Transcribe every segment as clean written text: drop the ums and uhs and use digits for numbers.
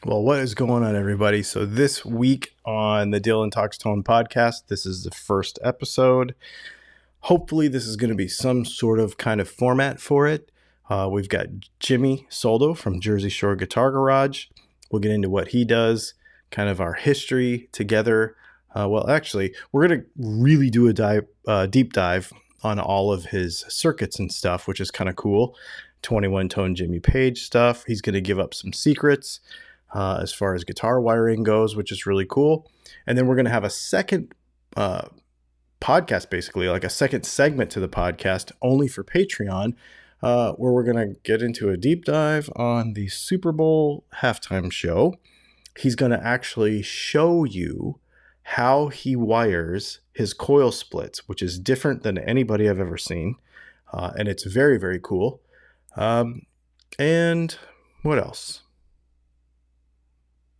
Well, what is going on, everybody? So this week on the Dylan Talks Tone podcast, this is the first episode. Hopefully, this is going to be some sort of kind of format for it. We've got Jimi Soldo from Jersey Shore Guitar Garage. We'll get into what he does, kind of our history together. Actually, we're going to really do a deep dive on all of his circuits and stuff, which is kind of cool. 21 tone Jimmy Page stuff. He's going to give up some secrets as far as guitar wiring goes, which is really cool. And then we're going to have a second podcast, basically, like a second segment to the podcast only for Patreon, where we're going to get into a deep dive on the Super Bowl halftime show. He's going to actually show you how he wires his coil splits, which is different than anybody I've ever seen. And it's very, very cool. And what else?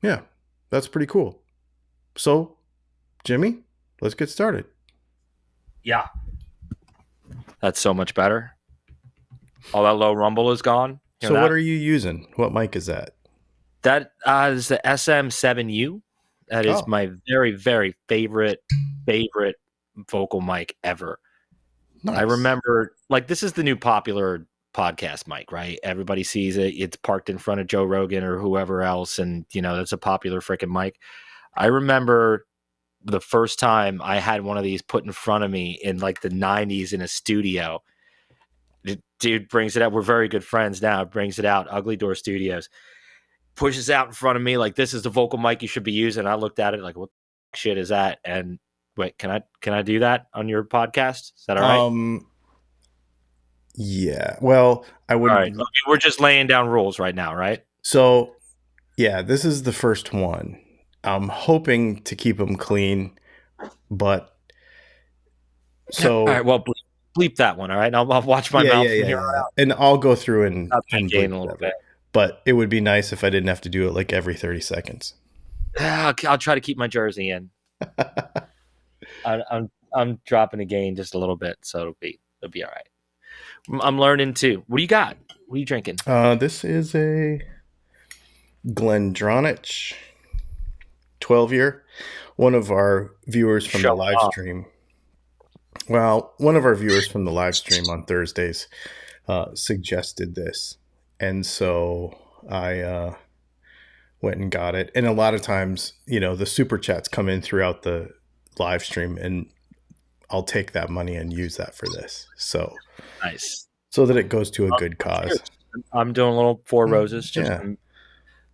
Yeah, that's pretty cool. So, Jimmy, let's get started. Yeah. That's so much better. All that low rumble is gone. So what are you using? What mic is that? That is the SM7U. That is my very, very favorite vocal mic ever. Nice. I remember, this is the new popular podcast mic, right? Everybody sees it. It's parked in front of Joe Rogan or whoever else, and that's a popular freaking mic. I remember the first time I had one of these put in front of me in the 90s in a studio. The dude brings it out. We're very good friends now. Brings it out, Ugly Door Studios. Pushes out in front of me this is the vocal mic you should be using. I looked at it what the shit is that? And wait, can I do that on your podcast? Is that all right? Yeah. Well, I would. All right. Okay, we're just laying down rules right now, right? So, yeah, this is the first one. I'm hoping to keep them clean, but so. All right. Well, bleep that one. All right. I'll watch my mouth from here on out. And I'll go through and bleep a little bit. But it would be nice if I didn't have to do it every 30 seconds. I'll try to keep my jersey in. I'm dropping the gain just a little bit, so it'll be all right. I'm learning too. What do you got? What are you drinking? This is a Glendronach 12-year. One of our viewers from the live stream. Well, one of our viewers from the live stream on Thursdays suggested this. And so I went and got it. And a lot of times, the super chats come in throughout the live stream, and I'll take that money and use that for this. So nice. So that it goes to a good cause. I'm doing a little Four Roses, just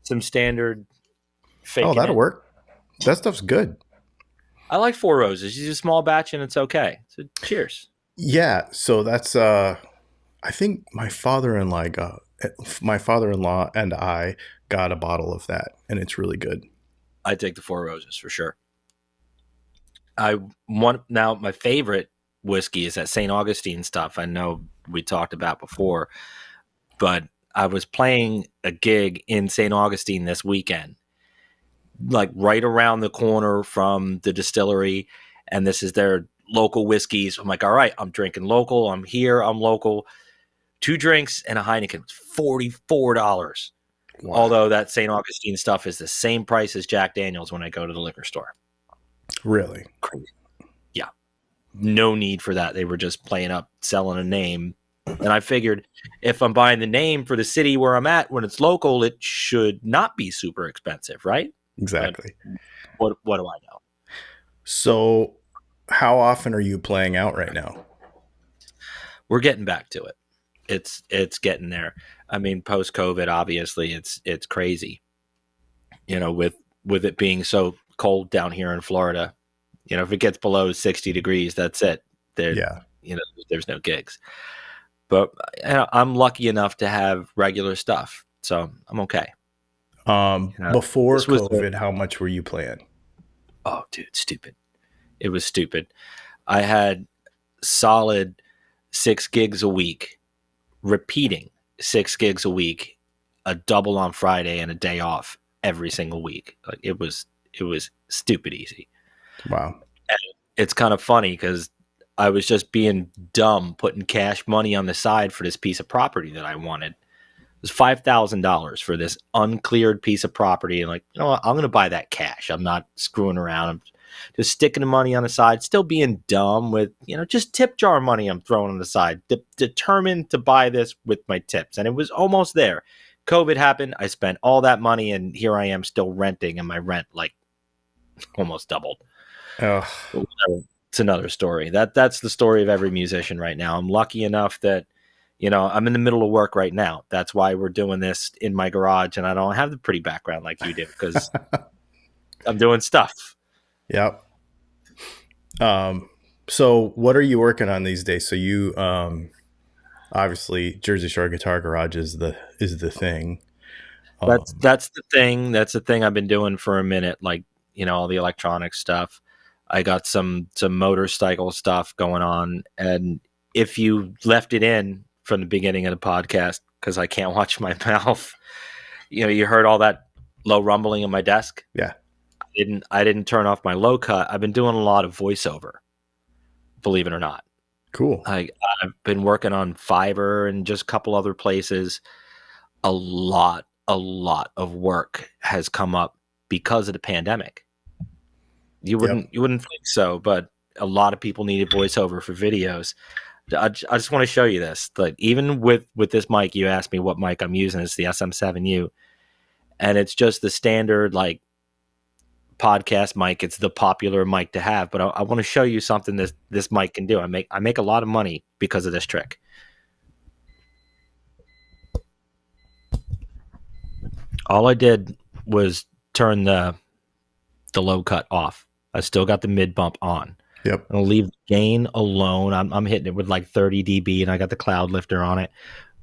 some standard fake. Oh, that'll work. That stuff's good. I like Four Roses. Use a small batch and it's okay. So cheers. Yeah. So that's I think my father-in-law and I got a bottle of that, and it's really good. I take the Four Roses for sure. Now my favorite whiskey is that St. Augustine stuff. I know we talked about before, but I was playing a gig in St. Augustine this weekend, right around the corner from the distillery, and this is their local whiskeys. I'm all right, I'm drinking local. I'm here. I'm local. 2 drinks and a Heineken was $44. Wow. Although that St. Augustine stuff is the same price as Jack Daniels when I go to the liquor store. Really? Crazy. Yeah. No need for that. They were just playing up, selling a name. And I figured if I'm buying the name for the city where I'm at, when it's local, it should not be super expensive, right? Exactly. But what do I know? So how often are you playing out right now? We're getting back to it. It's getting there. I mean, post-COVID, obviously, it's crazy. With it being so cold down here in Florida, if it gets below 60 degrees, that's it. There's no gigs. But I'm lucky enough to have regular stuff, so I'm okay. Before COVID, how much were you playing? Oh, dude, stupid. It was stupid. I had solid 6 gigs a week, repeating 6 gigs a week, a double on Friday and a day off every single week. It was stupid easy. Wow. And it's kind of funny because I was just being dumb, putting cash money on the side for this piece of property that I wanted. was $5,000 for this uncleared piece of property. And like, you know what? I'm going to buy that cash. I'm not screwing around. I'm just sticking the money on the side, still being dumb with, just tip jar money I'm throwing on the side, determined to buy this with my tips. And it was almost there. COVID happened. I spent all that money, and here I am still renting, and my rent like almost doubled. Oh. It's another story. That's the story of every musician right now. I'm lucky enough that, I'm in the middle of work right now. That's why we're doing this in my garage, and I don't have the pretty background like you do because I'm doing stuff. Yep. So what are you working on these days? So you, obviously Jersey Shore Guitar Garage is the thing. That's the thing. That's the thing I've been doing for a minute. Like, all the electronic stuff. I got some motorcycle stuff going on. And if you left it in from the beginning of the podcast, because I can't watch my mouth, you heard all that low rumbling in my desk. Yeah. I didn't turn off my low cut. I've been doing a lot of voiceover, believe it or not. Cool. I've been working on Fiverr and just a couple other places. A lot of work has come up because of the pandemic. You wouldn't think so, but a lot of people needed voiceover for videos. I just want to show you this. Like, even with this mic, you asked me what mic I'm using. It's the SM7U, and it's just the standard like podcast mic. It's the popular mic to have, but I want to show you something this mic can do. I make a lot of money because of this trick. All I did was turn the low cut off. I still got the mid bump on. Yep. I'll leave the gain alone. I'm hitting it with like 30 dB, and I got the cloud lifter on it.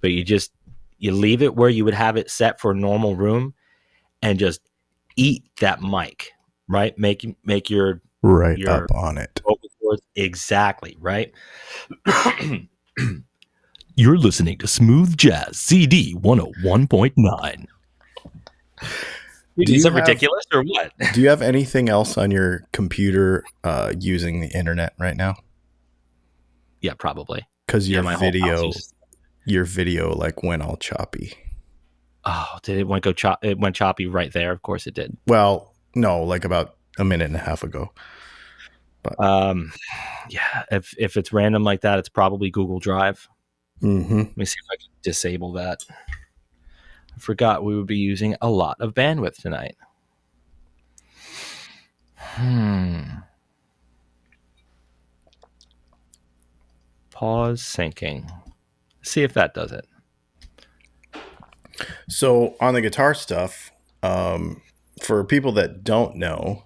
But you leave it where you would have it set for a normal room, and just eat that mic. Right? Make your up on it. Vocal cords exactly right. You're listening to Smooth Jazz CD 101.9. Is it ridiculous or what? Do you have anything else on your computer using the internet right now? Yeah, probably. Because your video like went all choppy. Oh, did it went It went choppy right there. Of course it did. Well, no, like about a minute and a half ago. But yeah, if it's random like that, it's probably Google Drive. Mm-hmm. Let me see if I can disable that. I forgot we would be using a lot of bandwidth tonight. Pause syncing. See if that does it. So on the guitar stuff, for people that don't know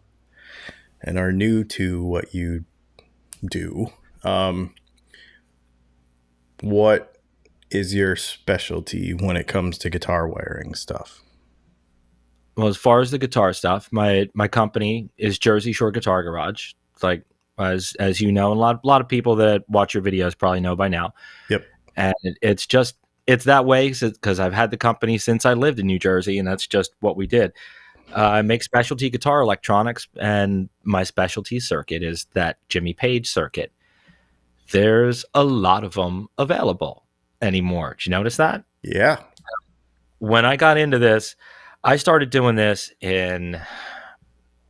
and are new to what you do, what is your specialty when it comes to guitar wiring stuff? Well, as far as the guitar stuff, my company is Jersey Shore Guitar Garage. It's like, as you know, and a lot of people that watch your videos probably know by now. Yep. And it's that way because I've had the company since I lived in New Jersey, and that's just what we did. I make specialty guitar electronics, and my specialty circuit is that Jimmy Page circuit. There's a lot of them available anymore. Did you notice that? Yeah. When I got into this, I started doing this in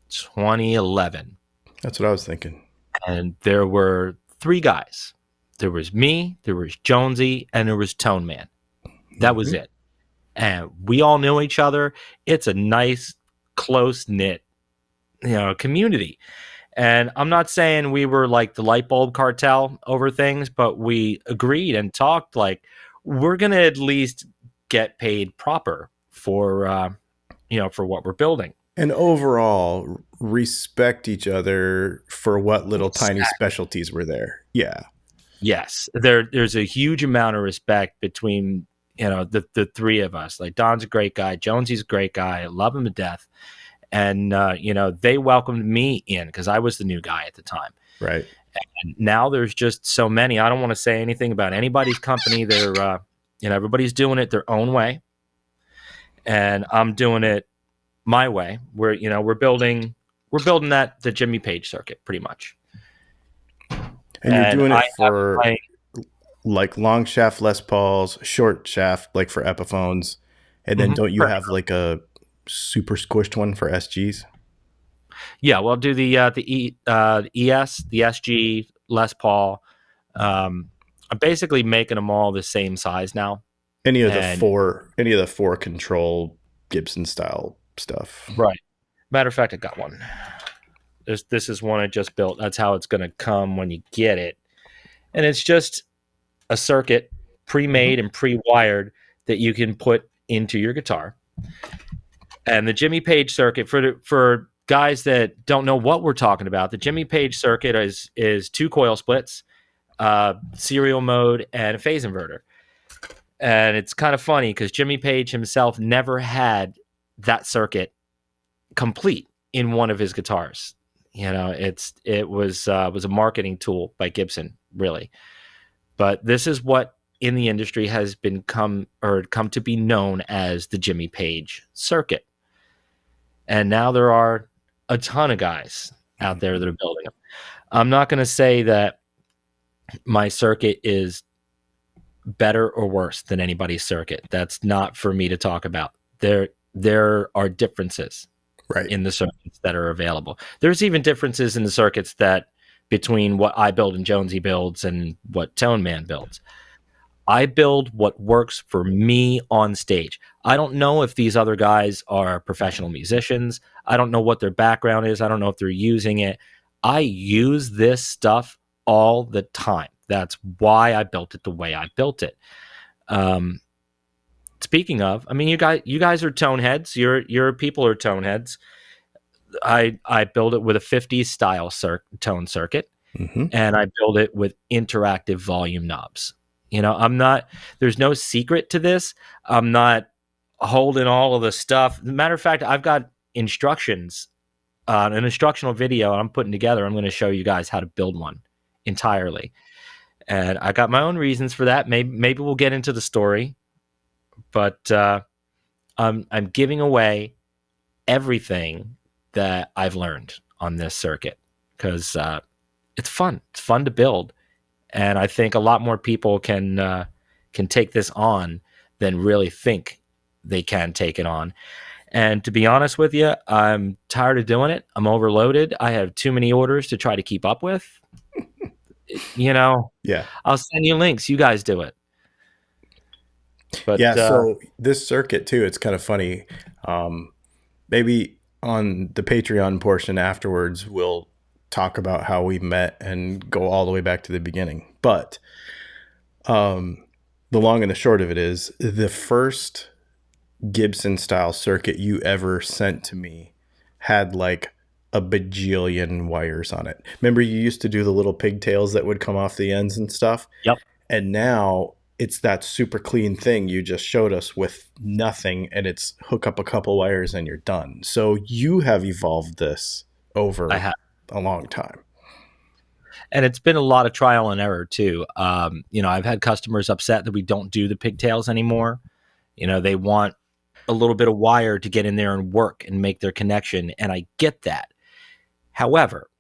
2011. That's what I was thinking. And there were 3 guys. There was me, there was Jonesy, and there was Tone Man. That was it. And we all knew each other. It's a nice, close-knit, community. And I'm not saying we were like the light bulb cartel over things, but we agreed and talked like we're going to at least get paid proper for what we're building. And overall, respect each other for what little tiny specialties were there. Yeah. Yes. There's a huge amount of respect between, the 3 of us. Like, Don's a great guy. Jonesy's a great guy. I love him to death. And, they welcomed me in because I was the new guy at the time. Right. And now there's just so many. I don't want to say anything about anybody's company. They're, everybody's doing it their own way. And I'm doing it my way. We're building the Jimmy Page circuit pretty much. And you're doing it for like long shaft Les Pauls, short shaft, like for Epiphones. And then don't you have like a super squished one for SGs? Yeah, well, I'll do the ES, the SG, Les Paul. I'm basically making them all the same size now. Any of the four control Gibson style stuff. Right. Matter of fact, I got one. This is one I just built. That's how it's going to come when you get it. And it's just a circuit pre-made and pre-wired that you can put into your guitar. And the Jimmy Page circuit, for guys that don't know what we're talking about, the Jimmy Page circuit is 2 coil splits, serial mode, and a phase inverter. And it's kind of funny because Jimmy Page himself never had that circuit complete in one of his guitars. You know, it was a marketing tool by Gibson, really. But this is what in the industry has come to be known as the Jimmy Page circuit. And now there are a ton of guys out there that are building them. I'm not going to say that my circuit is better or worse than anybody's circuit. That's not for me to talk about. There are differences in the circuits that are available. There's even differences in the circuits that between what I build and Jonesy builds and what Tone Man builds. I build what works for me on stage. I don't know if these other guys are professional musicians. I don't know what their background is. I don't know if they're using it. I use this stuff all the time. That's why I built it the way I built it. Speaking of, I mean, you guys are tone heads. Your people are tone heads. I build it with a 50s style tone circuit, and I build it with interactive volume knobs. You know, there's no secret to this. I'm not holding all of the stuff. Matter of fact, I've got instructions, an instructional video I'm putting together. I'm going to show you guys how to build one entirely. And I got my own reasons for that. Maybe we'll get into the story, but I'm giving away everything that I've learned on this circuit because it's fun. It's fun to build. And I think a lot more people can take this on than really think they can take it on. And to be honest with you, I'm tired of doing it. I'm overloaded. I have too many orders to try to keep up with. You know, I'll send you links. You guys do it. But so this circuit too, it's kind of funny. Maybe on the Patreon portion afterwards, we'll talk about how we met and go all the way back to the beginning. But the long and the short of it is the first Gibson style circuit you ever sent to me had like a bajillion wires on it. Remember you used to do the little pigtails that would come off the ends and stuff? Yep. And now it's that super clean thing you just showed us with nothing, and it's hook up a couple wires and you're done. So you have evolved this over a long time. And it's been a lot of trial and error too. You know, I've had customers upset that we don't do the pigtails anymore. You know, they want a little bit of wire to get in there and work and make their connection. And I get that. However,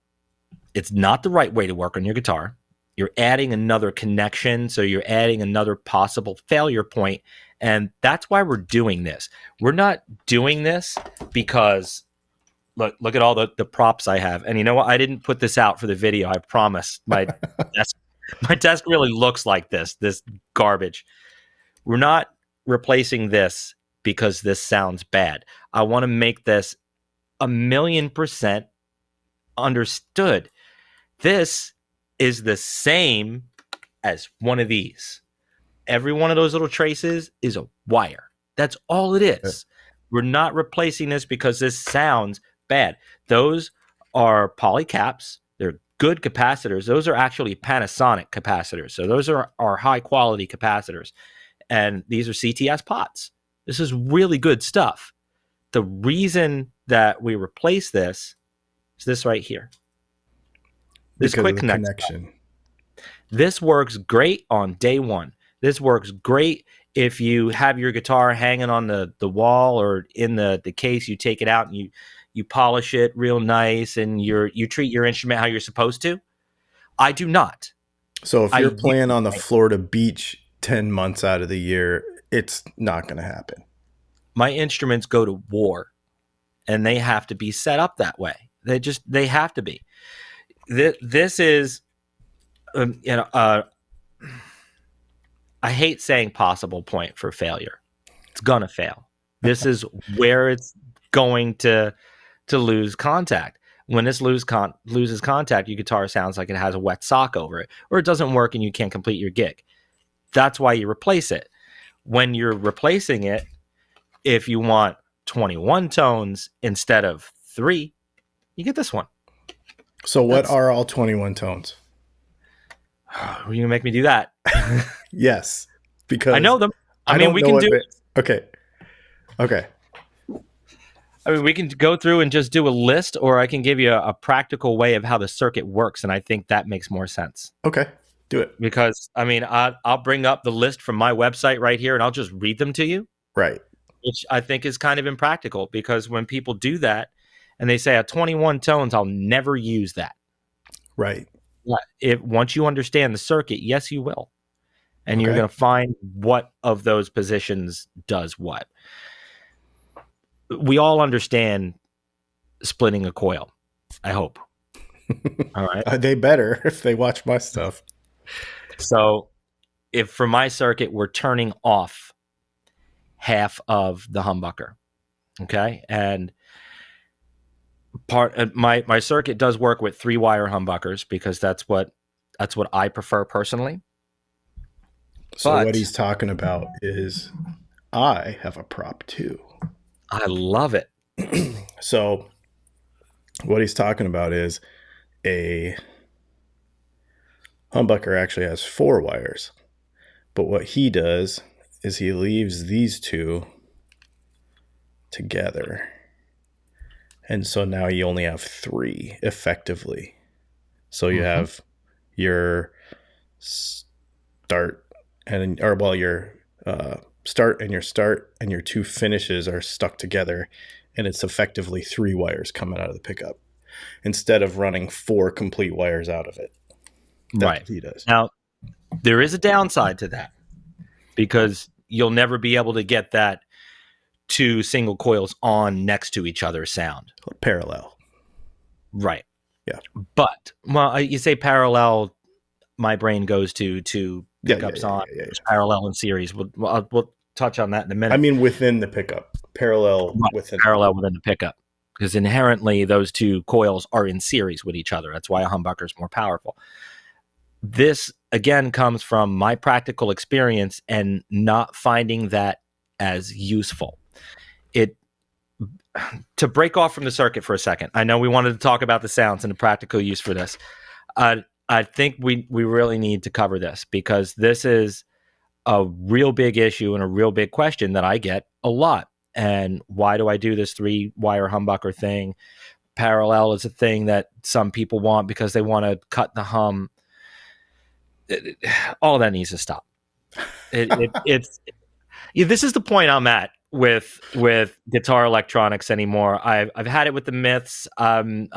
it's not the right way to work on your guitar. You're adding another connection. So you're adding another possible failure point. And that's why we're doing this. We're not doing this because look at all the props I have. And you know what? I didn't put this out for the video. I promise. My desk really looks like this garbage. We're not replacing this because this sounds bad. I want to make this 1,000,000% understood. This is the same as one of these. Every one of those little traces is a wire. That's all it is. We're not replacing this because this sounds bad. Those are poly caps. They're good capacitors. Those are actually Panasonic capacitors. So those are high quality capacitors. And these are CTS pots. This is really good stuff. The reason that we replace this is this right here. This quick connection. This works great on day one. This works great if you have your guitar hanging on the wall or in the case. You take it out and you polish it real nice and you treat your instrument how you're supposed to. I do not. So if you're playing on the Florida beach 10 months out of the year, it's not going to happen. My instruments go to war, and they have to be set up that way. They have to be. This is, I hate saying possible point for failure. It's gonna fail. This is where it's going to lose contact. When this loses contact, your guitar sounds like it has a wet sock over it, or it doesn't work and you can't complete your gig. That's why you replace it. When you're replacing it, if you want 21 tones instead of 3, you get this one. So what are all 21 tones? Are you gonna make me do that? Yes, because I know them. I mean, we can do it. Okay. I mean, we can go through and just do a list, or I can give you a practical way of how the circuit works, and I think that makes more sense. Okay, do it. Because, I mean, I'll bring up the list from my website right here, and I'll just read them to you. Right. Which I think is kind of impractical, because when people do that, and they say 21 tones, I'll never use that. Right. Once you understand the circuit, yes, you will. And you're going to find what of those positions does what. We all understand splitting a coil, I hope. All right. They better if they watch my stuff. So if for my circuit, we're turning off half of the humbucker. Okay. And my circuit does work with 3-wire humbuckers, because that's what I prefer personally. So what he's talking about is I have a prop too. I love it. So what he's talking about is a humbucker actually has 4 wires. But what he does is he leaves these 2 together. And so now you only have 3 effectively. So you have your start and your start and your 2 finishes are stuck together, and it's effectively 3 wires coming out of the pickup instead of running 4 complete wires out of it. That's what he does. Now, there is a downside to that, because you'll never be able to get that 2 single coils on next to each other sound. Parallel. Right. Yeah. But, well, you say parallel, my brain goes to pickups on parallel in series. We'll touch on that in a minute. I mean, within the pickup. Parallel within the pickup. Because inherently, those 2 coils are in series with each other. That's why a humbucker is more powerful. This, again, comes from my practical experience and not finding that as useful. To break off from the circuit for a second, I know we wanted to talk about the sounds and the practical use for this. I think we really need to cover this, because this is a real big issue and a real big question that I get a lot. And why do I do this 3-wire humbucker thing? Parallel is a thing that some people want because they want to cut the hum. All that needs to stop. This is the point I'm at with guitar electronics anymore. I've had it with the myths. I'm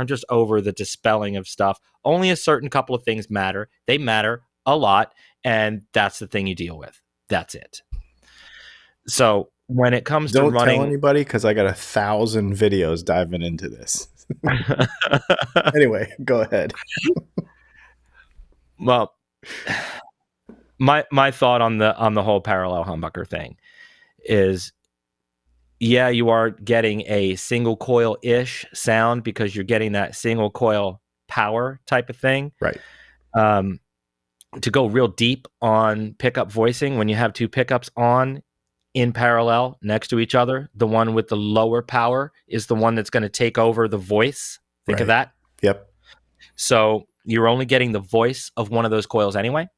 just over the dispelling of stuff. Only a certain couple of things matter. They matter a lot, and that's the thing you deal with. That's it. So when it comes to running, don't tell anybody, because I got 1,000 videos diving into this. Anyway, go ahead. Well, my thought on the whole parallel humbucker thing is, yeah, you are getting a single coil-ish sound because you're getting that single coil power type of thing. Right. To go real deep on pickup voicing, when you have 2 pickups on in parallel next to each other, the one with the lower power is the one that's going to take over the voice. Think of that. Yep. So you're only getting the voice of one of those coils anyway,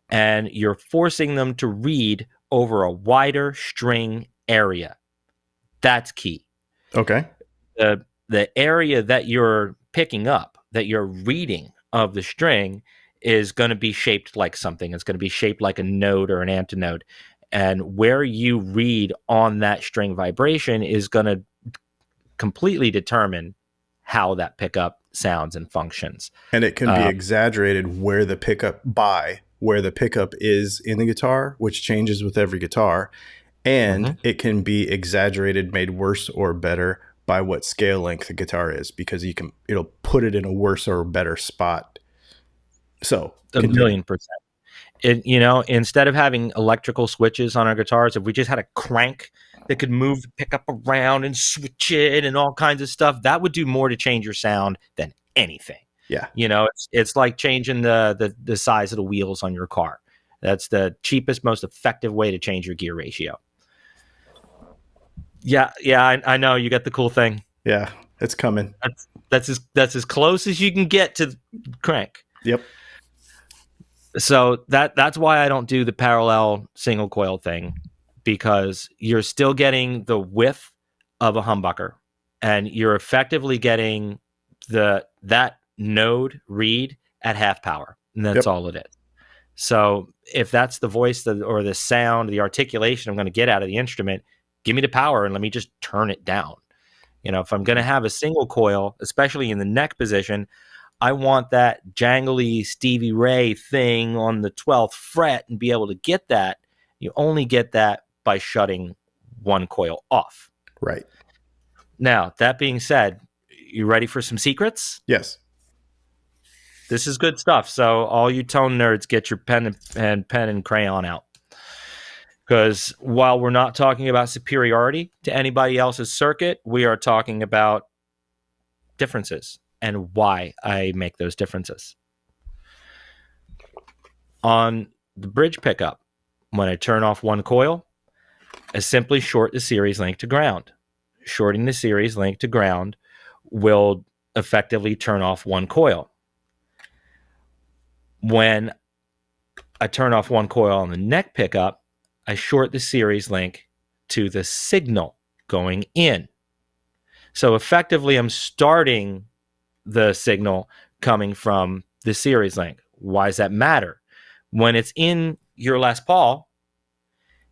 and you're forcing them to read over a wider string area. That's key. Okay. The area that you're picking up, that you're reading of the string, is going to be shaped like something. It's going to be shaped like a node or an antinode. And where you read on that string vibration is going to completely determine how that pickup sounds and functions. And it can be exaggerated where the pickup is in the guitar, which changes with every guitar. And it can be exaggerated, made worse or better by what scale length the guitar is, because it'll put it in a worse or better spot. So continue. 1,000,000%. Instead of having electrical switches on our guitars, if we just had a crank that could move the pickup around and switch it and all kinds of stuff, that would do more to change your sound than anything. Yeah. It's like changing the size of the wheels on your car. That's the cheapest, most effective way to change your gear ratio. Yeah, I know you got the cool thing. Yeah, it's coming. That's as close as you can get to crank. Yep. So that's why I don't do the parallel single coil thing, because you're still getting the width of a humbucker, and you're effectively getting that node read at half power, and that's all it is. So if that's the voice or the sound, the articulation I'm going to get out of the instrument, give me the power and let me just turn it down. If I'm going to have a single coil, especially in the neck position, I want that jangly Stevie Ray thing on the 12th fret and be able to get that. You only get that by shutting one coil off. Right. Now, that being said, you ready for some secrets? Yes. This is good stuff. So all you tone nerds, get your pen and crayon out. Because while we're not talking about superiority to anybody else's circuit, we are talking about differences and why I make those differences. On the bridge pickup, when I turn off one coil, I simply short the series link to ground. Shorting the series link to ground will effectively turn off one coil. When I turn off one coil on the neck pickup, I short the series link to the signal going in. So effectively, I'm starting the signal coming from the series link. Why does that matter? When it's in your Les Paul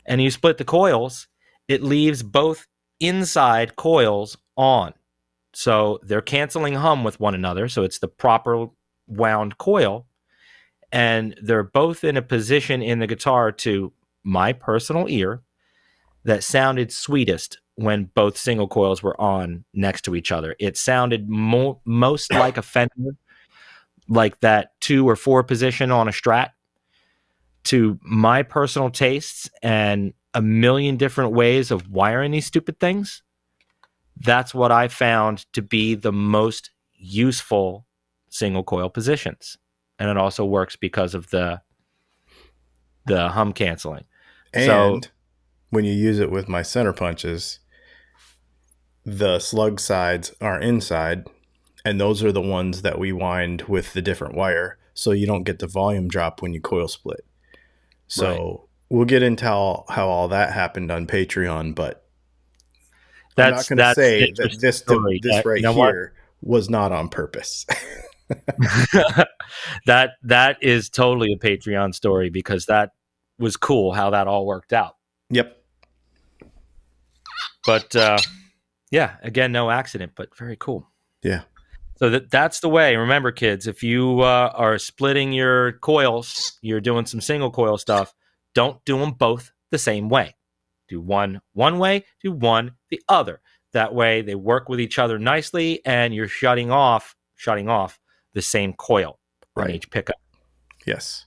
and you split the coils, it leaves both inside coils on. So they're canceling hum with one another. So it's the proper wound coil. And they're both in a position in the guitar, to my personal ear, that sounded sweetest when both single coils were on next to each other. It sounded most like a Fender, like that 2 or 4 position on a Strat. To my personal tastes and a million different ways of wiring these stupid things, that's what I found to be the most useful single coil positions. And it also works because of the hum canceling. And when you use it with my center punches, the slug sides are inside, and those are the ones that we wind with the different wire, so you don't get the volume drop when you coil split. So we'll get into how all that happened on Patreon, but I'm not going to say that this right here was not on purpose. That is totally a Patreon story, because that was cool how that all worked out. Yep. But yeah, again, no accident, but very cool. Yeah. So that's the way. Remember, kids, if you are splitting your coils, you're doing some single coil stuff, don't do them both the same way. Do one way, do one the other. That way they work with each other nicely, and you're shutting off the same coil on each pickup. Yes.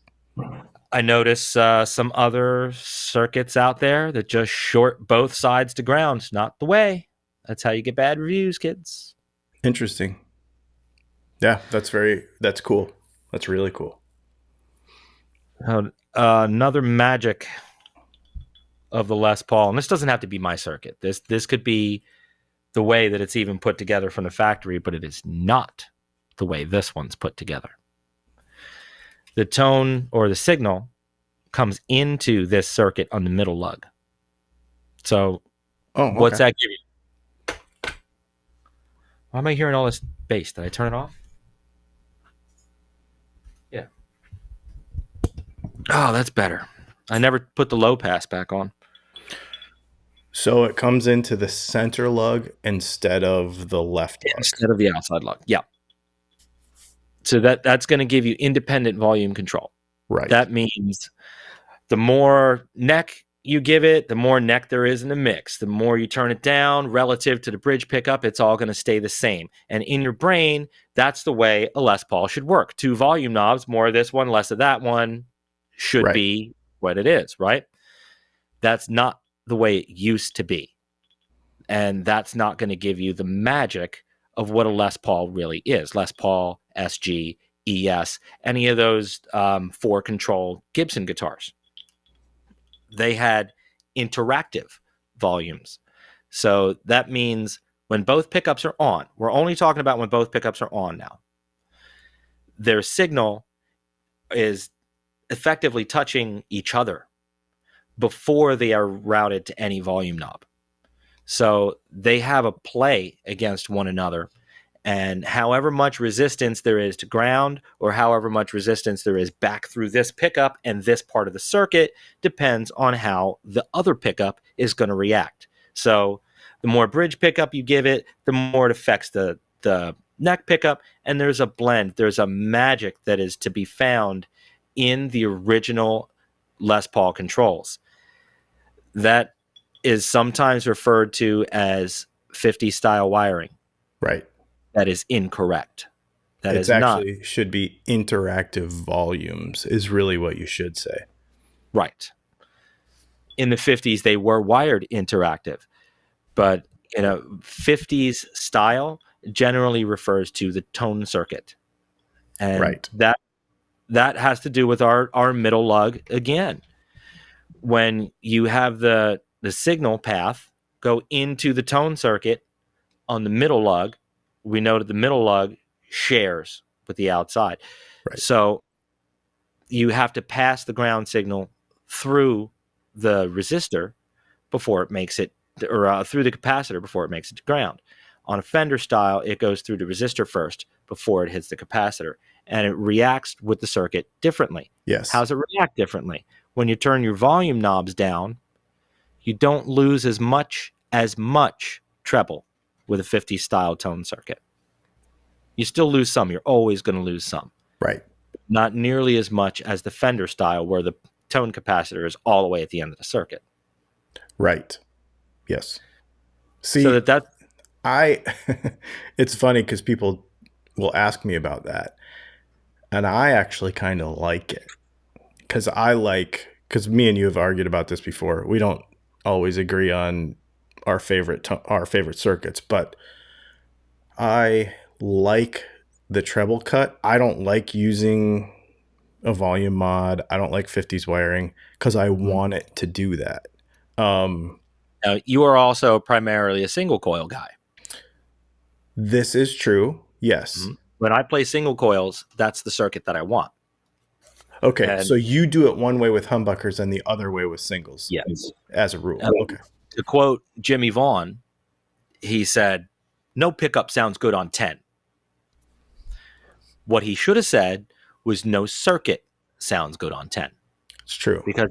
I notice some other circuits out there that just short both sides to ground. Not the way. That's how you get bad reviews, kids. Interesting. Yeah, that's cool. That's really cool. Another magic of the Les Paul, and this doesn't have to be my circuit. This could be the way that it's even put together from the factory, but it is not the way this one's put together. The tone or the signal comes into this circuit on the middle lug. So what's that give you? Why am I hearing all this bass? Did I turn it off? Yeah. Oh, that's better. I never put the low pass back on. So it comes into the center lug instead of the left lug. Instead of the outside lug. Yeah. So that's going to give you independent volume control. Right. That means the more neck you give it, the more neck there is in the mix. The more you turn it down relative to the bridge pickup, it's all going to stay the same. And in your brain, that's the way a Les Paul should work. 2 volume knobs, more of this one, less of that one, should be what it is, right? That's not the way it used to be. And that's not going to give you the magic of what a Les Paul really is. Les Paul, SG, ES, any of those 4-control Gibson guitars. They had interactive volumes. So that means when both pickups are on, we're only talking about when both pickups are on now, their signal is effectively touching each other before they are routed to any volume knob. So they have a play against one another. And however much resistance there is to ground, or however much resistance there is back through this pickup and this part of the circuit, depends on how the other pickup is going to react. So the more bridge pickup you give it, the more it affects the neck pickup. And there's a blend. There's a magic that is to be found in the original Les Paul controls. That is sometimes referred to as 50 style wiring. Right. That is incorrect. That it's is actually not. Should be interactive volumes is really what you should say. Right. In the 50s, they were wired interactive, but in a 50s style generally refers to the tone circuit. And that has to do with our middle lug again. When you have the signal path go into the tone circuit on the middle lug, we know that the middle lug shares with the outside. Right. So you have to pass the ground signal through the resistor before it makes it, or through the capacitor before it makes it to ground. On a Fender style, it goes through the resistor first before it hits the capacitor, and it reacts with the circuit differently. Yes. How does it react differently? When you turn your volume knobs down, you don't lose as much treble with a 50 style tone circuit. You still lose some. You're always going to lose some. Right. Not nearly as much as the Fender style, where the tone capacitor is all the way at the end of the circuit. Right. Yes. See, so that it's funny because people will ask me about that, and I actually kind of like it because me and you have argued about this before. We don't always agree on our favorite circuits, but I like the treble cut. I don't like using a volume mod. I don't like 50s wiring because I want it to do that. Now, you are also primarily a single coil guy. This is true. Yes. Mm-hmm. When I play single coils, that's the circuit that I want. Okay, so you do it one way with humbuckers and the other way with singles. Yes. As a rule. Okay. To quote Jimmy Vaughn, he said, "No pickup sounds good on 10. What he should have said was, "No circuit sounds good on 10. It's true. Because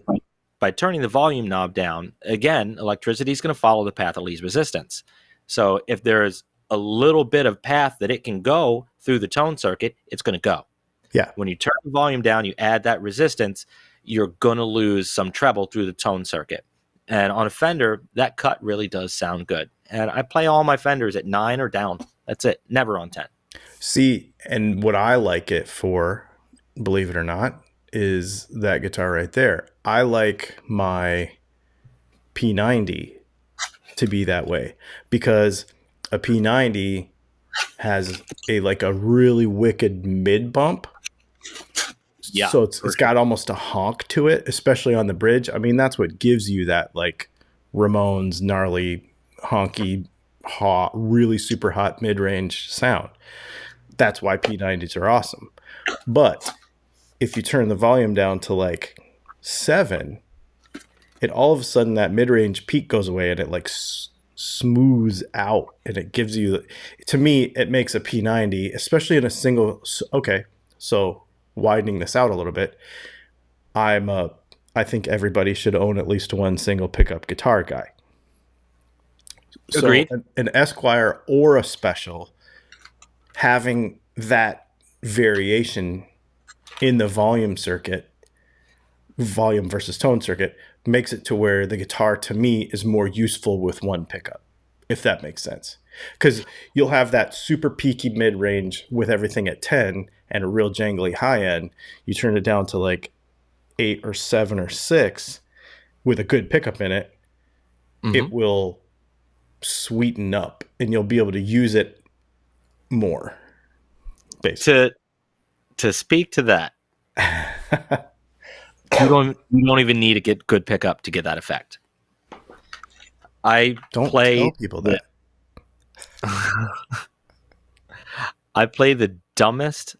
by turning the volume knob down, again, electricity is going to follow the path of least resistance. So if there's a little bit of path that it can go through the tone circuit, it's going to go. Yeah. When you turn the volume down, you add that resistance, you're going to lose some treble through the tone circuit. And on a Fender, that cut really does sound good. And I play all my Fenders at 9 or down. That's it. Never on 10. See, and what I like it for, believe it or not, is that guitar right there. I like my P90 to be that way because a P90 has a really wicked mid bump. Yeah. So it's got almost a honk to it, especially on the bridge. I mean, that's what gives you that Ramones gnarly, honky, really super hot mid-range sound. That's why P90s are awesome. But if you turn the volume down to 7, it all of a sudden that mid-range peak goes away and it smooths out, and it gives you, to me, it makes a P90, especially in a single. Okay, so widening this out a little bit, I think everybody should own at least one single pickup guitar guy. Agreed. So an Esquire or a Special, having that variation in the volume circuit volume versus tone circuit makes it to where the guitar to me is more useful with one pickup, if that makes sense. Because you'll have that super peaky mid range with everything at 10 and a real jangly high end. You turn it down to like 8 or 7 or 6 with a good pickup in it, it will sweeten up and you'll be able to use it more. Basically. To speak to that, you don't even need to get good pickup to get that effect. Don't tell people that. I play the dumbest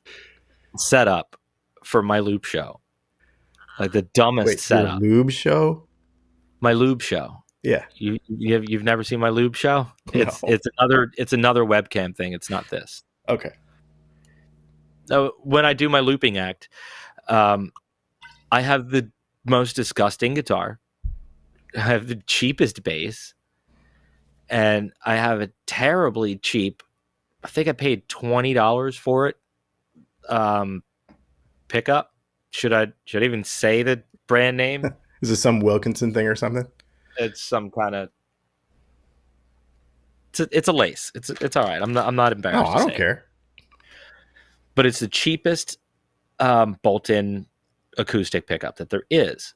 setup for my loop show. Like the dumbest setup. Your lube show? My lube show. Yeah. You've never seen my lube show? It's another webcam thing. It's not this. Okay. So when I do my looping act, I have the most disgusting guitar. I have the cheapest bass, and I have a terribly cheap. I think I paid $20 for it. Pickup. Should I even say the brand name? Is it some Wilkinson thing or something? It's some kind of. It's a lace. It's all right. I'm not embarrassed. No, I don't care. But it's the cheapest bolt-in acoustic pickup that there is.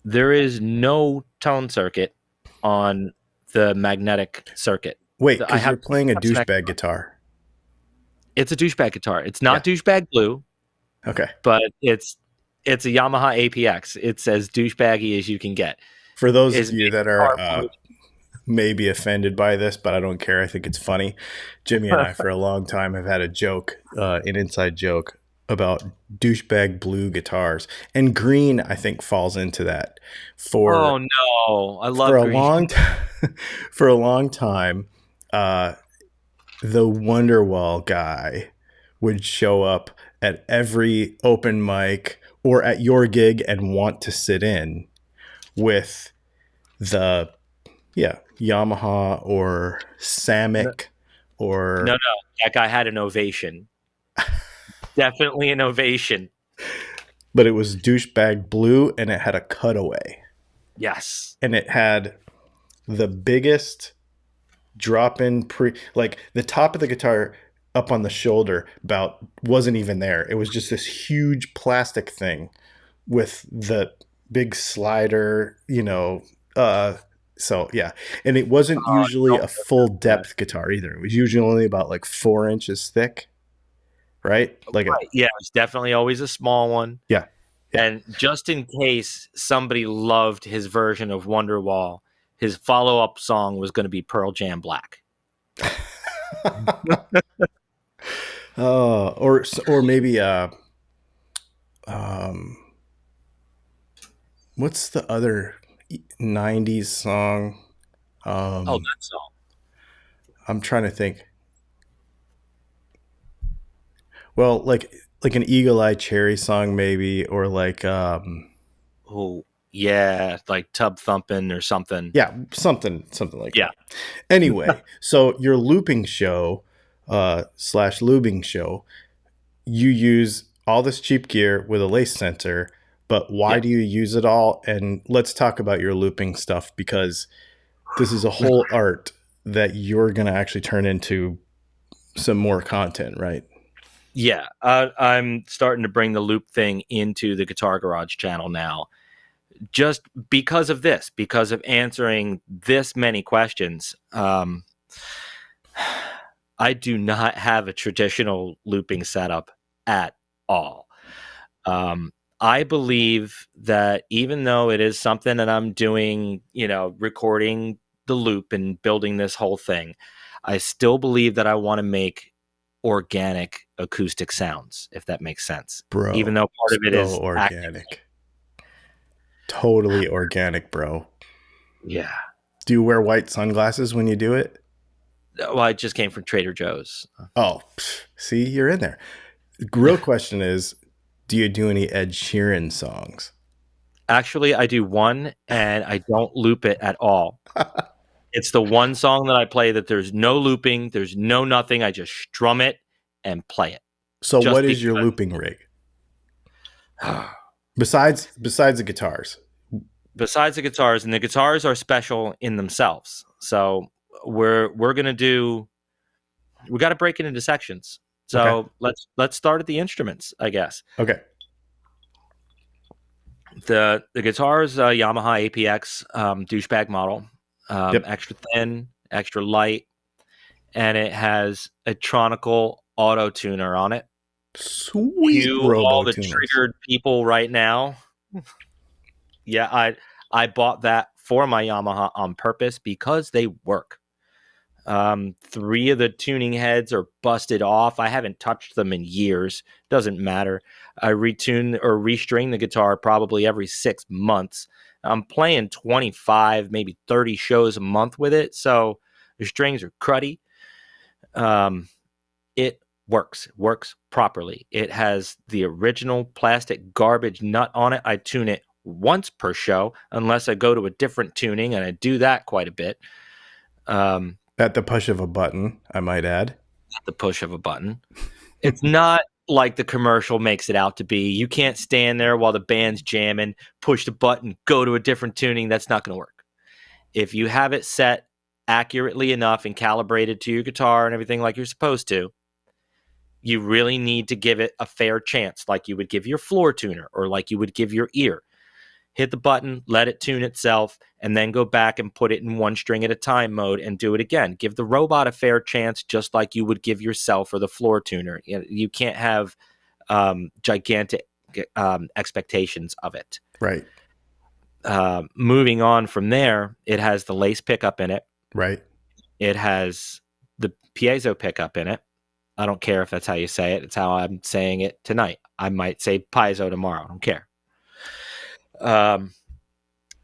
There is no tone circuit on the magnetic circuit. Wait, because you're playing a douchebag guitar. It's a douchebag guitar. It's not douchebag blue. Okay. But it's a Yamaha APX. It's as douchebaggy as you can get. For those of you that are maybe offended by this, but I don't care. I think it's funny. Jimmy and I, for a long time, have had a joke, an inside joke about douchebag blue guitars, and green, I think, falls into that. Oh no, I love green. For a long time, the Wonderwall guy would show up at every open mic or at your gig and want to sit in with the Yamaha or Samick or no, that guy had an ovation. Definitely an ovation. But it was douchebag blue and it had a cutaway. Yes. And it had the biggest drop-in like the top of the guitar up on the shoulder wasn't even there. It was just this huge plastic thing with the big slider, so yeah. And it wasn't usually a full depth guitar either. It was usually only about like 4 inches thick. Right? Yeah, it was definitely always a small one. Yeah. And just in case somebody loved his version of Wonderwall, his follow-up song was going to be Pearl Jam Black. Or maybe what's the other 90s song? That song. I'm trying to think. Well, like an Eagle Eye Cherry song, maybe, or like like Tub Thumpin' or something. Yeah, something like that. Anyway, so your looping show / lubing show, you use all this cheap gear with a lace sensor, but why do you use it all? And let's talk about your looping stuff, because this is a whole art that you're going to actually turn into some more content, right? Yeah, I'm starting to bring the loop thing into the Guitar Garage channel now, just because of this, because of answering this many questions. I do not have a traditional looping setup at all. I believe that even though it is something that I'm doing, recording the loop and building this whole thing, I still believe that I want to make organic acoustic sounds, if that makes sense. Bro, even though part of it is organic. Totally organic, bro. Yeah. Do you wear white sunglasses when you do it? Well, I just came from Trader Joe's. Oh, see, you're in there. The real question is, do you do any Ed Sheeran songs? Actually, I do one, and I don't loop it at all. It's the one song that I play that there's no looping, there's no nothing. I just strum it and play it. So what is your looping rig? Besides the guitars. Besides the guitars, and the guitars are special in themselves. So we're gonna do. We got to break it into sections. So let's start at the instruments, I guess. Okay. The guitar is a Yamaha APX douchebag model, extra thin, extra light, and it has a Tronical auto tuner on it. Sweet all the triggered people right now. Yeah, I bought that for my Yamaha on purpose because they work. 3 of the tuning heads are busted off. I haven't touched them in years. Doesn't matter. I retune or restring the guitar probably every 6 months. I'm playing 25, maybe 30 shows a month with it, so the strings are cruddy. It works properly. It has the original plastic garbage nut on it. I tune it once per show, unless I go to a different tuning, and I do that quite a bit. At the push of a button, I might add. At the push of a button. It's not like the commercial makes it out to be. You can't stand there while the band's jamming, push the button, go to a different tuning. That's not going to work. If you have it set accurately enough and calibrated to your guitar and everything like you're supposed to, you really need to give it a fair chance, like you would give your floor tuner or like you would give your ear. Hit the button, let it tune itself, and then go back and put it in one string at a time mode and do it again. Give the robot a fair chance, just like you would give yourself or the floor tuner. You can't have gigantic expectations of it. Right. Moving on from there, it has the lace pickup in it. Right. It has the piezo pickup in it. I don't care if that's how you say it. It's how I'm saying it tonight. I might say piezo tomorrow. I don't care.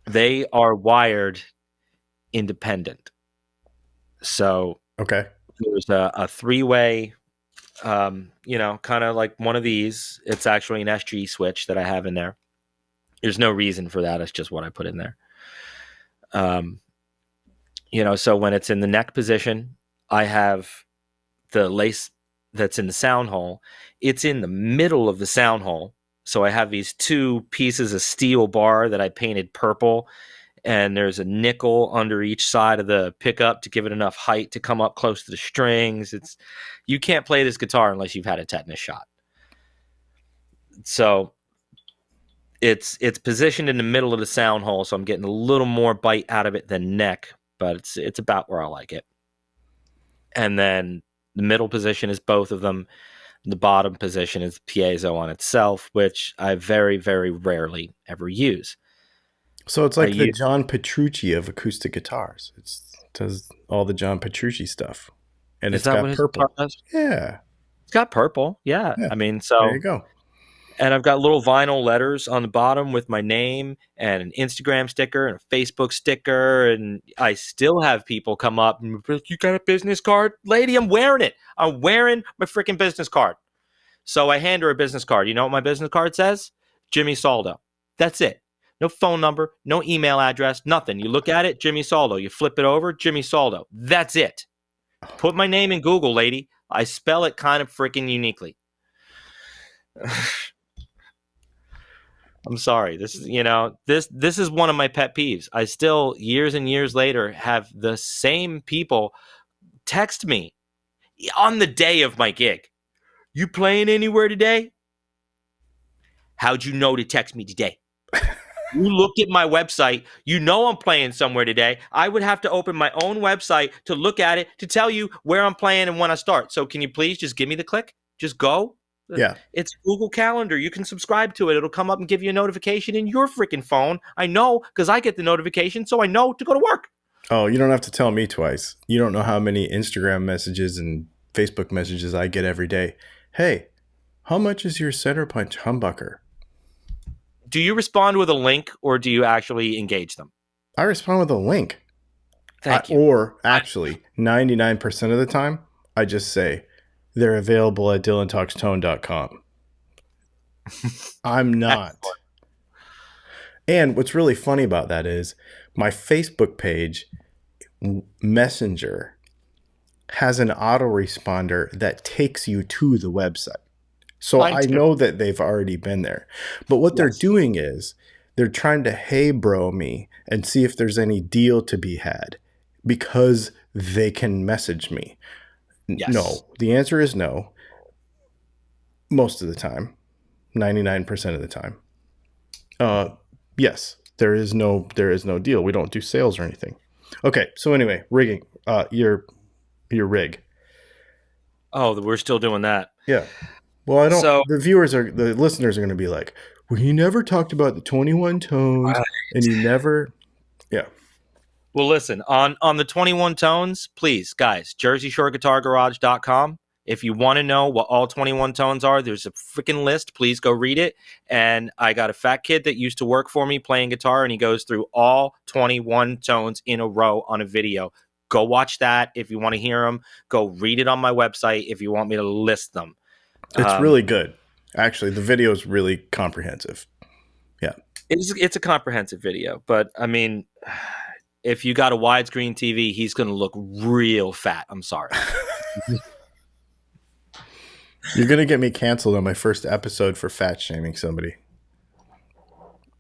They are wired independent. So there's a 3-way, kind of like one of these. It's actually an SG switch that I have in there. There's no reason for that. It's just what I put in there. So when it's in the neck position, I have the lace that's in the sound hole. It's in the middle of the sound hole. So I have these 2 pieces of steel bar that I painted purple, and there's a nickel under each side of the pickup to give it enough height to come up close to the strings. You can't play this guitar unless you've had a tetanus shot. So it's positioned in the middle of the sound hole, so I'm getting a little more bite out of it than neck, but it's about where I like it. And then the middle position is both of them. The bottom position is piezo on itself, which I very, very rarely ever use. So it's like the John Petrucci of acoustic guitars. It does all the John Petrucci stuff. And it's got purple. Yeah. It's got purple. Yeah. I mean, so there you go. And I've got little vinyl letters on the bottom with my name and an Instagram sticker and a Facebook sticker. And I still have people come up and be like, "You got a business card?" Lady, I'm wearing it. I'm wearing my freaking business card. So I hand her a business card. You know what my business card says? Jimi Soldo. That's it. No phone number, no email address, nothing. You look at it, Jimi Soldo. You flip it over, Jimi Soldo. That's it. Put my name in Google, lady. I spell it kind of freaking uniquely. I'm sorry. This is one of my pet peeves. I still, years and years later, have the same people text me on the day of my gig. "You playing anywhere today?" "How'd you know to text me today?" "You looked at my website. You know I'm playing somewhere today. I would have to open my own website to look at it to tell you where I'm playing and when I start. So can you please just give me the click? Just go." Yeah. It's Google Calendar. You can subscribe to it. It'll come up and give you a notification in your freaking phone. I know because I get the notification, so I know to go to work. Oh, you don't have to tell me twice. You don't know how many Instagram messages and Facebook messages I get every day. "Hey, how much is your center punch humbucker?" Do you respond with a link or do you actually engage them? I respond with a link. Thank you. Or actually, 99% of the time, I just say, "They're available at dylantalkstone.com. I'm not. And what's really funny about that is my Facebook page, Messenger, has an autoresponder that takes you to the website. So I know that they've already been there. But what they're doing is they're trying to hey bro me and see if there's any deal to be had because they can message me. Yes. No. The answer is no. Most of the time. 99% of the time. Yes. There is no deal. We don't do sales or anything. Okay, so anyway, rigging. Your rig. Oh, we're still doing that. Yeah. Well, I don't. So, the listeners are going to be like, "Well, he never talked about the 21 tones, and he never." Yeah. Well, listen, on the 21 tones, please, guys, JerseyShoreGuitarGarage.com. If you want to know what all 21 tones are, there's a freaking list. Please go read it. And I got a fat kid that used to work for me playing guitar, and he goes through all 21 tones in a row on a video. Go watch that if you want to hear them. Go read it on my website if you want me to list them. It's really good. Actually, the video is really comprehensive. Yeah. It's a comprehensive video. But, I mean, if you got a widescreen TV, he's going to look real fat. I'm sorry. You're going to get me canceled on my first episode for fat shaming somebody.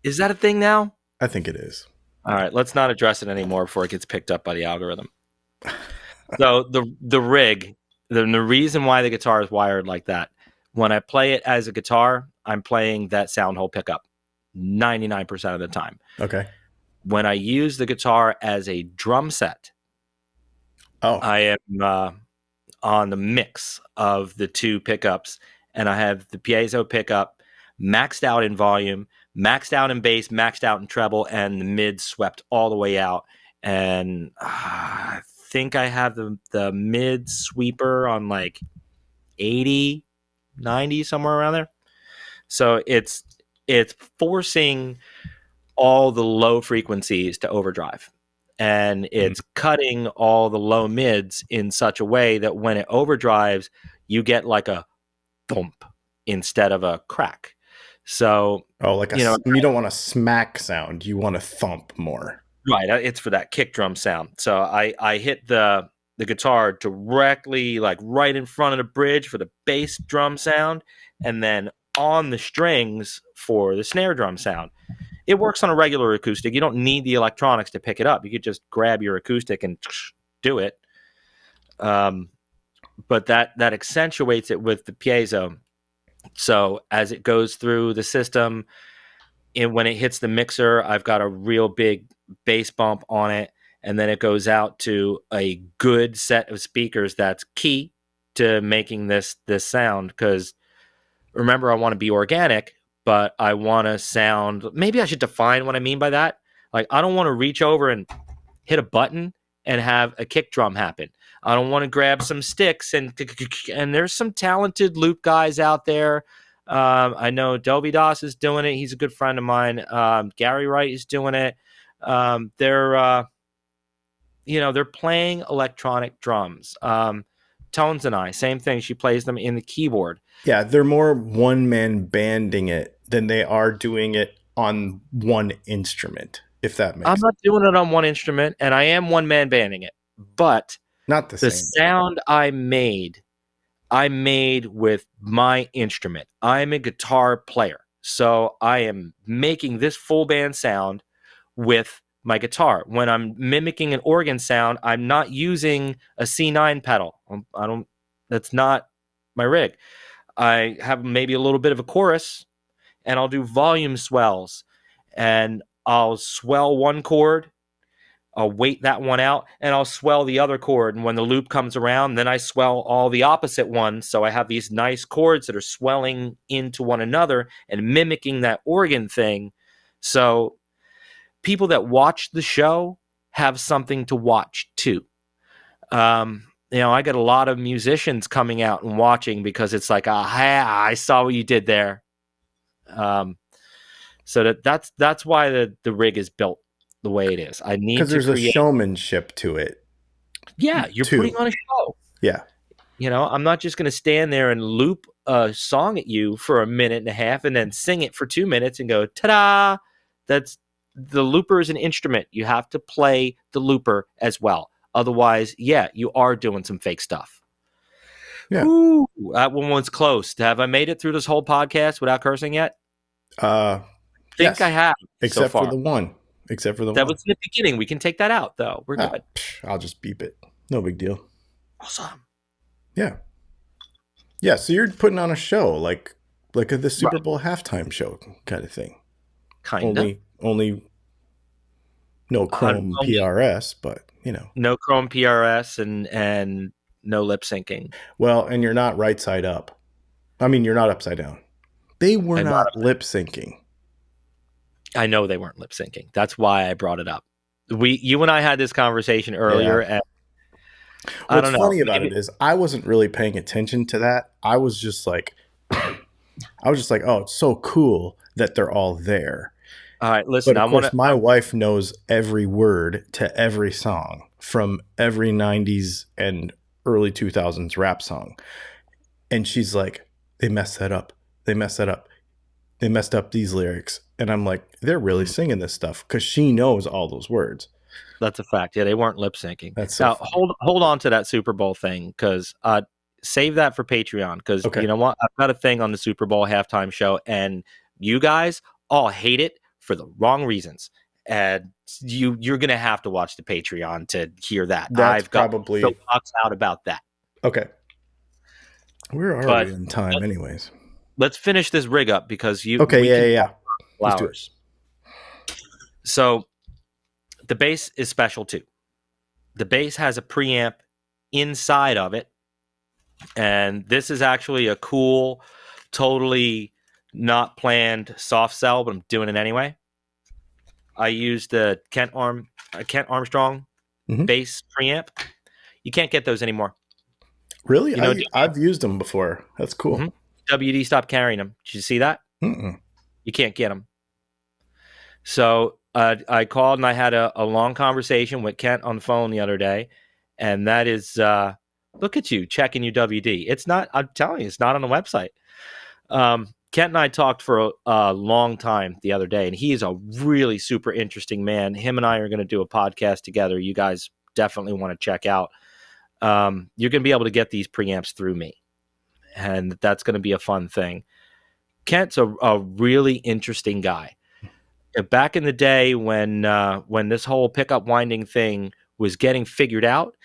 Is that a thing now? I think it is. All right, let's not address it anymore before it gets picked up by the algorithm. So the rig, the reason why the guitar is wired like that, when I play it as a guitar, I'm playing that sound hole pickup 99% of the time. Okay. When I use the guitar as a drum set, I am on the mix of the two pickups, and I have the piezo pickup maxed out in volume, maxed out in bass, maxed out in treble, and the mid swept all the way out. And I think I have the mid sweeper on like 80, 90, somewhere around there. So it's forcing all the low frequencies to overdrive. And it's cutting all the low mids in such a way that when it overdrives, you get like a thump instead of a crack. So, you don't want a smack sound. You want a thump more. Right. It's for that kick drum sound. So I hit the guitar directly, like right in front of the bridge for the bass drum sound, and then on the strings for the snare drum sound. It works on a regular acoustic. You don't need the electronics to pick it up. You could just grab your acoustic and do it. But that accentuates it with the piezo. So as it goes through the system, and when it hits the mixer, I've got a real big bass bump on it. And then it goes out to a good set of speakers that's key to making this sound. Because remember, I want to be organic, but I want to sound, maybe I should define what I mean by that. Like, I don't want to reach over and hit a button and have a kick drum happen. I don't want to grab some sticks and there's some talented loop guys out there. I know Dovidas is doing it. He's a good friend of mine. Gary Wright is doing it. They're playing electronic drums. Tones and I, same thing. She plays them in the keyboard. Yeah, they're more one-man banding it than they are doing it on one instrument, if that makes sense. I'm not doing it on one instrument, and I am one-man banding it. But not the same. Sound I made with my instrument. I'm a guitar player, so I am making this full band sound with my guitar. When I'm mimicking an organ sound, I'm not using a C9 pedal. That's not my rig. I have maybe a little bit of a chorus, and I'll do volume swells, and I'll swell one chord, I'll wait that one out, and I'll swell the other chord. And when the loop comes around, then I swell all the opposite ones. So I have these nice chords that are swelling into one another and mimicking that organ thing. So people that watch the show have something to watch too. I got a lot of musicians coming out and watching because it's like, I saw what you did there. So that's why the rig is built the way it is. I need to because there's a showmanship to it. Yeah, you're putting on a show. Yeah. I'm not just going to stand there and loop a song at you for a minute and a half and then sing it for 2 minutes and go, ta-da! The looper is an instrument. You have to play the looper as well. Otherwise, yeah, you are doing some fake stuff. Yeah. Whew, that one was close. Have I made it through this whole podcast without cursing yet? Yes. I have so Except for far. the one. That was in the beginning. We can take that out, though. We're good. I'll just beep it. No big deal. Awesome. Yeah. Yeah, so you're putting on a show like the Super Bowl halftime show kind of thing. Kinda. Only no Chrome PRS, but no Chrome PRS and no lip syncing. Well, and you're not right side up. I mean, you're not upside down. They were not lip syncing. I know they weren't lip syncing. That's why I brought it up. You and I had this conversation earlier, and what's funny about it is I wasn't really paying attention to that. I was just like, oh, it's so cool that they're all there. All right, listen. But of course, my wife knows every word to every song from every 90s and early 2000s rap song. And she's like, they messed that up. They messed that up. They messed up these lyrics. And I'm like, they're really singing this stuff because she knows all those words. That's a fact. Yeah, they weren't lip syncing. That's so now, hold on to that Super Bowl thing because save that for Patreon because you know what? I've got a thing on the Super Bowl halftime show, and you guys all hate it for the wrong reasons. And you're gonna have to watch the Patreon to hear that. I've probably got soapbox out about that. Okay. Where are we in time, anyways? Let's finish this rig up because you. Okay, yeah. Let's do it. So, the bass is special too. The bass has a preamp inside of it, and this is actually a cool, totally not planned soft sell, but I'm doing it anyway. I used the Kent Armstrong bass preamp. You can't get those anymore. Really? I've used them before. That's cool. WD stopped carrying them. Did you see that? You can't get them. So I called and I had a long conversation with Kent on the phone the other day, and that is, look at you checking UWD. It's not. I'm telling you, it's not on the website. Kent and I talked for a long time the other day, and he is a really super interesting man. Him and I are going to do a podcast together. You guys definitely want to check out. You're going to be able to get these preamps through me, and that's going to be a fun thing. Kent's a really interesting guy. Back in the day when this whole pickup winding thing was getting figured out,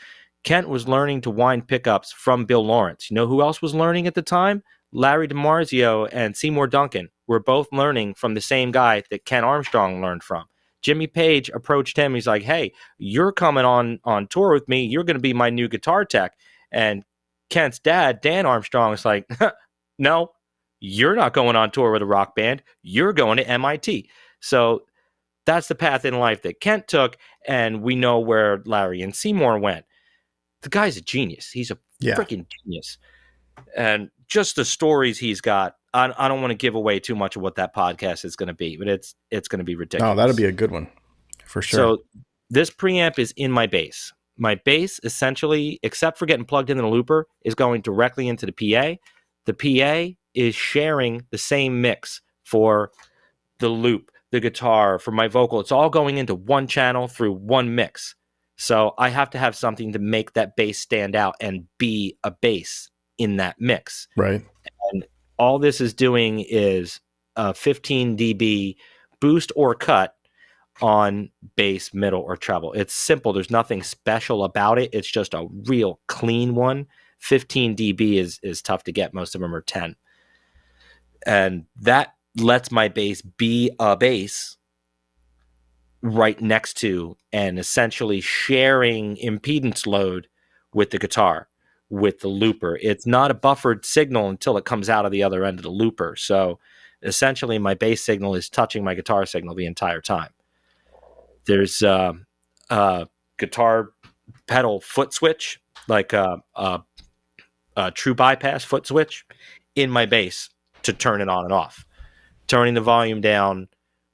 Kent was learning to wind pickups from Bill Lawrence. You know who else was learning at the time? Larry DiMarzio and Seymour Duncan were both learning from the same guy that Kent Armstrong learned from. Jimmy Page approached him. He's like, hey, you're coming on tour with me. You're going to be my new guitar tech. And Kent's dad, Dan Armstrong, is like, no, you're not going on tour with a rock band. You're going to MIT. So that's the path in life that Kent took, and we know where Larry and Seymour went. The guy's a genius. He's a freaking genius. And just the stories he's got, I don't want to give away too much of what that podcast is going to be, but it's going to be ridiculous. No, that'll be a good one for sure. So this preamp is in my bass. My bass, essentially, except for getting plugged into the looper, is going directly into the PA. The PA is sharing the same mix for the loop, the guitar, for my vocal. It's all going into one channel through one mix. So I have to have something to make that bass stand out and be a bass in that mix. Right. And all this is doing is a 15 dB boost or cut on bass, middle, or treble. It's simple. There's nothing special about it. It's just a real clean one. 15 dB is tough to get. Most of them are 10. And that lets my bass be a bass right next to and essentially sharing impedance load with the guitar, with the looper. It's not a buffered signal until it comes out of the other end of the looper. So essentially my bass signal is touching my guitar signal the entire time. There's a guitar pedal foot switch, like a true bypass foot switch in my bass to turn it on and off. Turning the volume down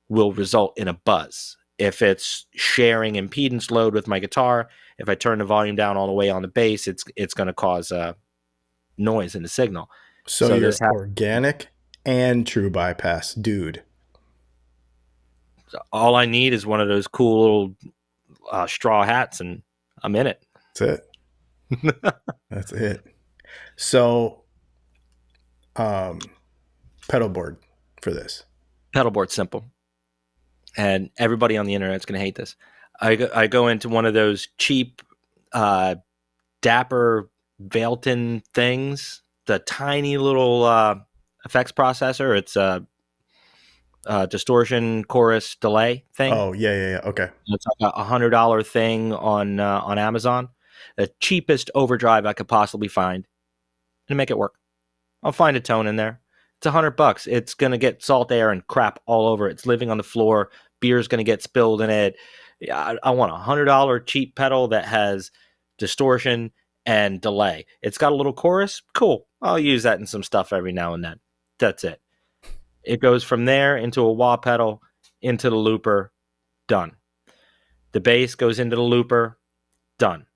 will result in a buzz. If it's sharing impedance load with my guitar, if I turn the volume down all the way on the bass, it's going to cause noise in the signal. So you're organic and true bypass, dude. All I need is one of those cool little straw hats, and I'm in it. That's it. That's it. So, pedalboard for this. Pedalboard simple. And everybody on the internet's going to hate this. I go into one of those cheap Dapper Vailton things, the tiny little effects processor. It's a distortion chorus delay thing. Oh, yeah. Okay. It's like $100 thing on Amazon. The cheapest overdrive I could possibly find to make it work. I'll find a tone in there. It's $100. It's gonna get salt air and crap all over it. It's living on the floor. Beer's gonna get spilled in it. I want $100 cheap pedal that has distortion and delay. It's got a little chorus. Cool. I'll use that in some stuff every now and then. That's it. It goes from there into a wah pedal, into the looper. Done. The bass goes into the looper. Done.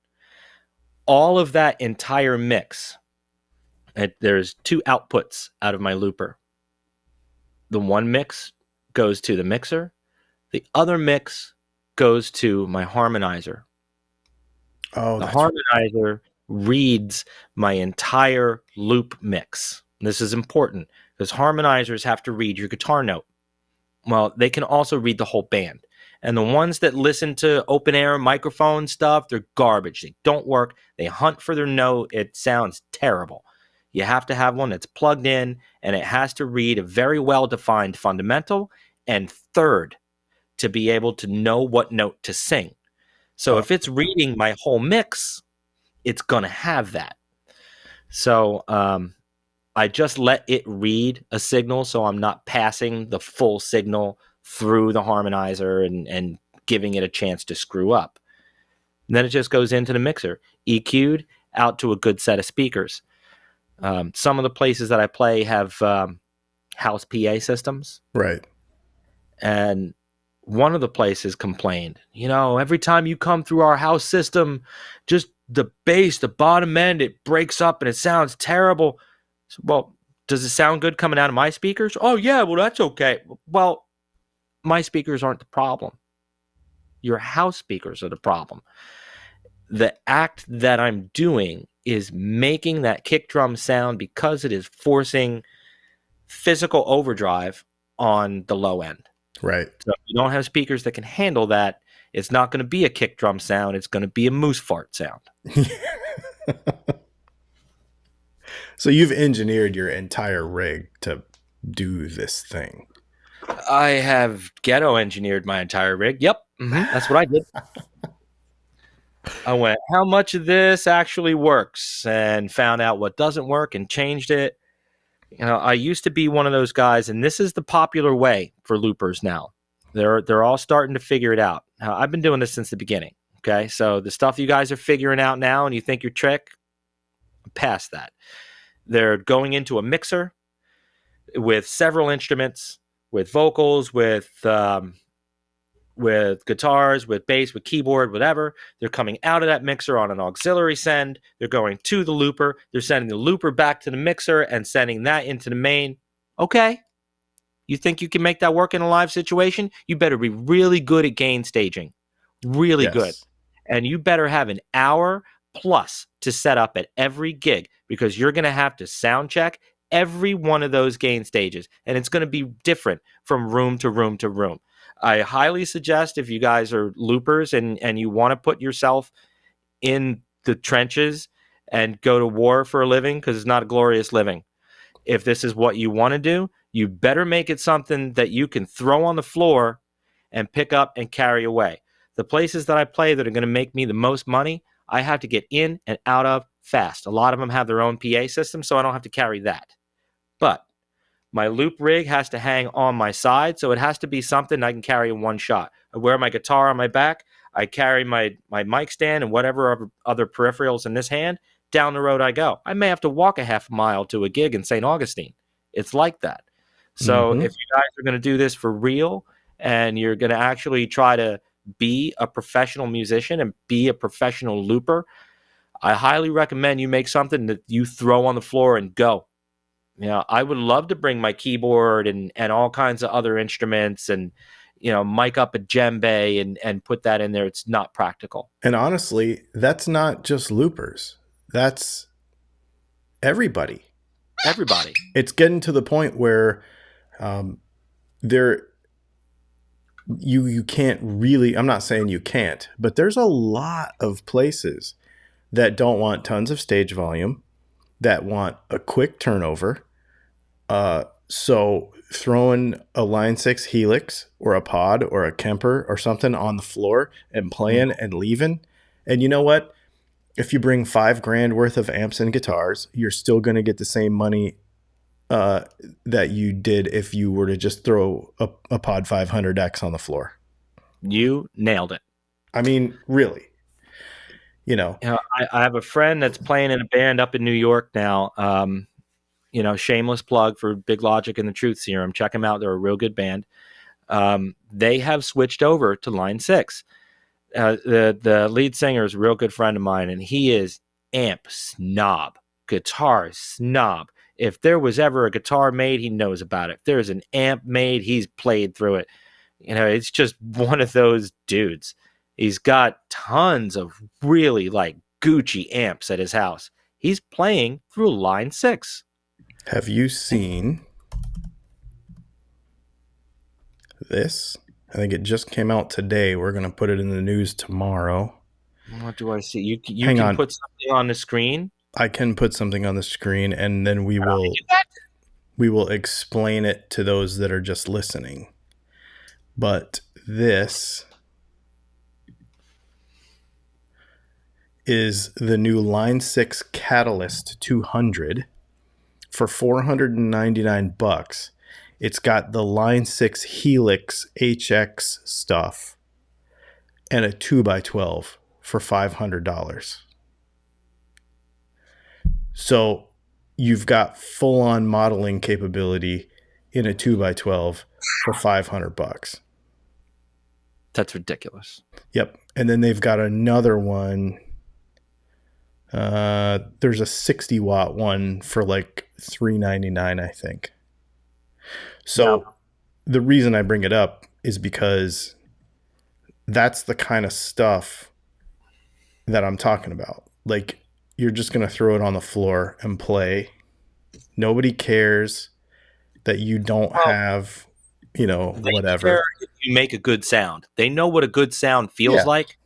All of that entire mix. There's two outputs out of my looper. The one mix goes to the mixer. The other mix goes to my harmonizer. Oh, the harmonizer reads my entire loop mix. This is important because harmonizers have to read your guitar note. Well, they can also read the whole band. And the ones that listen to open air microphone stuff, they're garbage. They don't work. They hunt for their note. It sounds terrible. You have to have one that's plugged in, and it has to read a very well-defined fundamental and third to be able to know what note to sing. So if it's reading my whole mix, it's going to have that. So I just let it read a signal, so I'm not passing the full signal through the harmonizer and giving it a chance to screw up. And then it just goes into the mixer, EQ'd out to a good set of speakers. Some of the places that I play have house PA systems. Right. And one of the places complained, every time you come through our house system, just the bass, the bottom end, it breaks up and it sounds terrible. So, well, does it sound good coming out of my speakers? Oh, yeah, well, that's okay. Well, my speakers aren't the problem. Your house speakers are the problem. The act that I'm doing is making that kick drum sound because it is forcing physical overdrive on the low end. Right. So if you don't have speakers that can handle that, it's not going to be a kick drum sound. It's going to be a moose fart sound. So you've engineered your entire rig to do this thing. I have ghetto engineered my entire rig. Yep. That's what I did. I went, how much of this actually works? And found out what doesn't work and changed it. I used to be one of those guys, and this is the popular way for loopers now. They're all starting to figure it out. Now, I've been doing this since the beginning. Okay, so the stuff you guys are figuring out now, and you think you're trick, past that. They're going into a mixer with several instruments, with vocals, with guitars, with bass, with keyboard, whatever. They're coming out of that mixer on an auxiliary send. They're going to the looper. They're sending the looper back to the mixer and sending that into the main. Okay. You think you can make that work in a live situation? You better be really good at gain staging. Really good. And you better have an hour plus to set up at every gig because you're going to have to sound check every one of those gain stages. And it's going to be different from room to room to room. I highly suggest if you guys are loopers and you want to put yourself in the trenches and go to war for a living, because it's not a glorious living. If this is what you want to do, you better make it something that you can throw on the floor and pick up and carry away. The places that I play that are going to make me the most money, I have to get in and out of fast. A lot of them have their own PA system, so I don't have to carry that. But my loop rig has to hang on my side, so it has to be something I can carry in one shot. I wear my guitar on my back. I carry my mic stand and whatever other peripherals in this hand. Down the road I go. I may have to walk a half mile to a gig in St. Augustine. It's like that. So if you guys are going to do this for real and you're going to actually try to be a professional musician and be a professional looper, I highly recommend you make something that you throw on the floor and go. I would love to bring my keyboard and all kinds of other instruments and, mic up a djembe and put that in there. It's not practical. And honestly, that's not just loopers. That's everybody. Everybody. It's getting to the point where you can't really, I'm not saying you can't, but there's a lot of places that don't want tons of stage volume, that want a quick turnover. So throwing a Line 6 Helix or a Pod or a Kemper or something on the floor and playing and leaving. And you know what? If you bring $5,000 worth of amps and guitars, you're still going to get the same money that you did if you were to just throw a Pod 500X on the floor. You nailed it. I mean, really. I have a friend that's playing in a band up in New York now. Shameless plug for Big Logic and the Truth Serum. Check them out. They're a real good band. They have switched over to Line 6. The lead singer is a real good friend of mine, and he is amp snob, guitar snob. If there was ever a guitar made, he knows about it. If there's an amp made, he's played through it. It's just one of those dudes. He's got tons of really Gucci amps at his house. He's playing through Line 6. Have you seen this? I think it just came out today. We're going to put it in the news tomorrow. What do I see? You can put something on the screen? I can put something on the screen, and then we will explain it to those that are just listening. But this is the new Line 6 Catalyst 200 for $499. It's got the Line 6 Helix HX stuff and a 2x12 for $500. So you've got full-on modeling capability in a 2x12 for $500. That's ridiculous. Yep. And then they've got another one. There's a 60 watt one for $399, I think. So the reason I bring it up is because that's the kind of stuff that I'm talking about. You're just going to throw it on the floor and play. Nobody cares that you don't have, whatever. Care if you make a good sound. They know what a good sound feels like.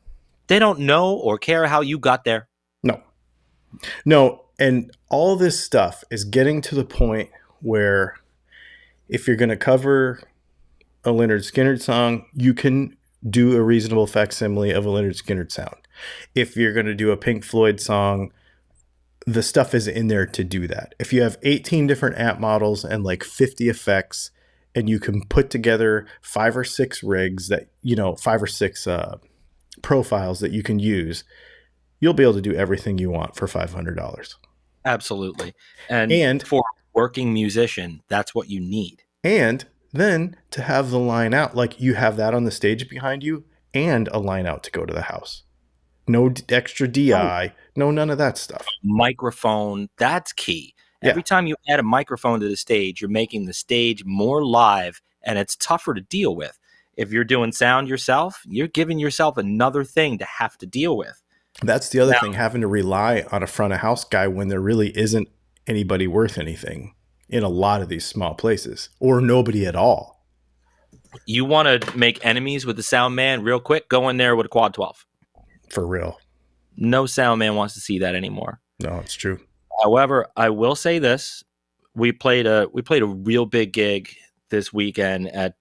They don't know or care how you got there. No. And all this stuff is getting to the point where if you're going to cover a Lynyrd Skynyrd song, you can do a reasonable facsimile of a Lynyrd Skynyrd sound. If you're going to do a Pink Floyd song, the stuff is in there to do that. If you have 18 different amp models and 50 effects, and you can put together 5 or 6 rigs that, 5 or 6 profiles that you can use, you'll be able to do everything you want for $500. Absolutely. And for a working musician, that's what you need. And then to have the line out, you have that on the stage behind you and a line out to go to the house. No extra DI, none of that stuff. Microphone, that's key. Every time you add a microphone to the stage, you're making the stage more live, and it's tougher to deal with. If you're doing sound yourself, you're giving yourself another thing to have to deal with. That's the other thing, having to rely on a front of house guy when there really isn't anybody worth anything in a lot of these small places, or nobody at all. You want to make enemies with the sound man real quick? Go in there with a quad 12. For real. No sound man wants to see that anymore. No, it's true. However, I will say this: we played a real big gig this weekend at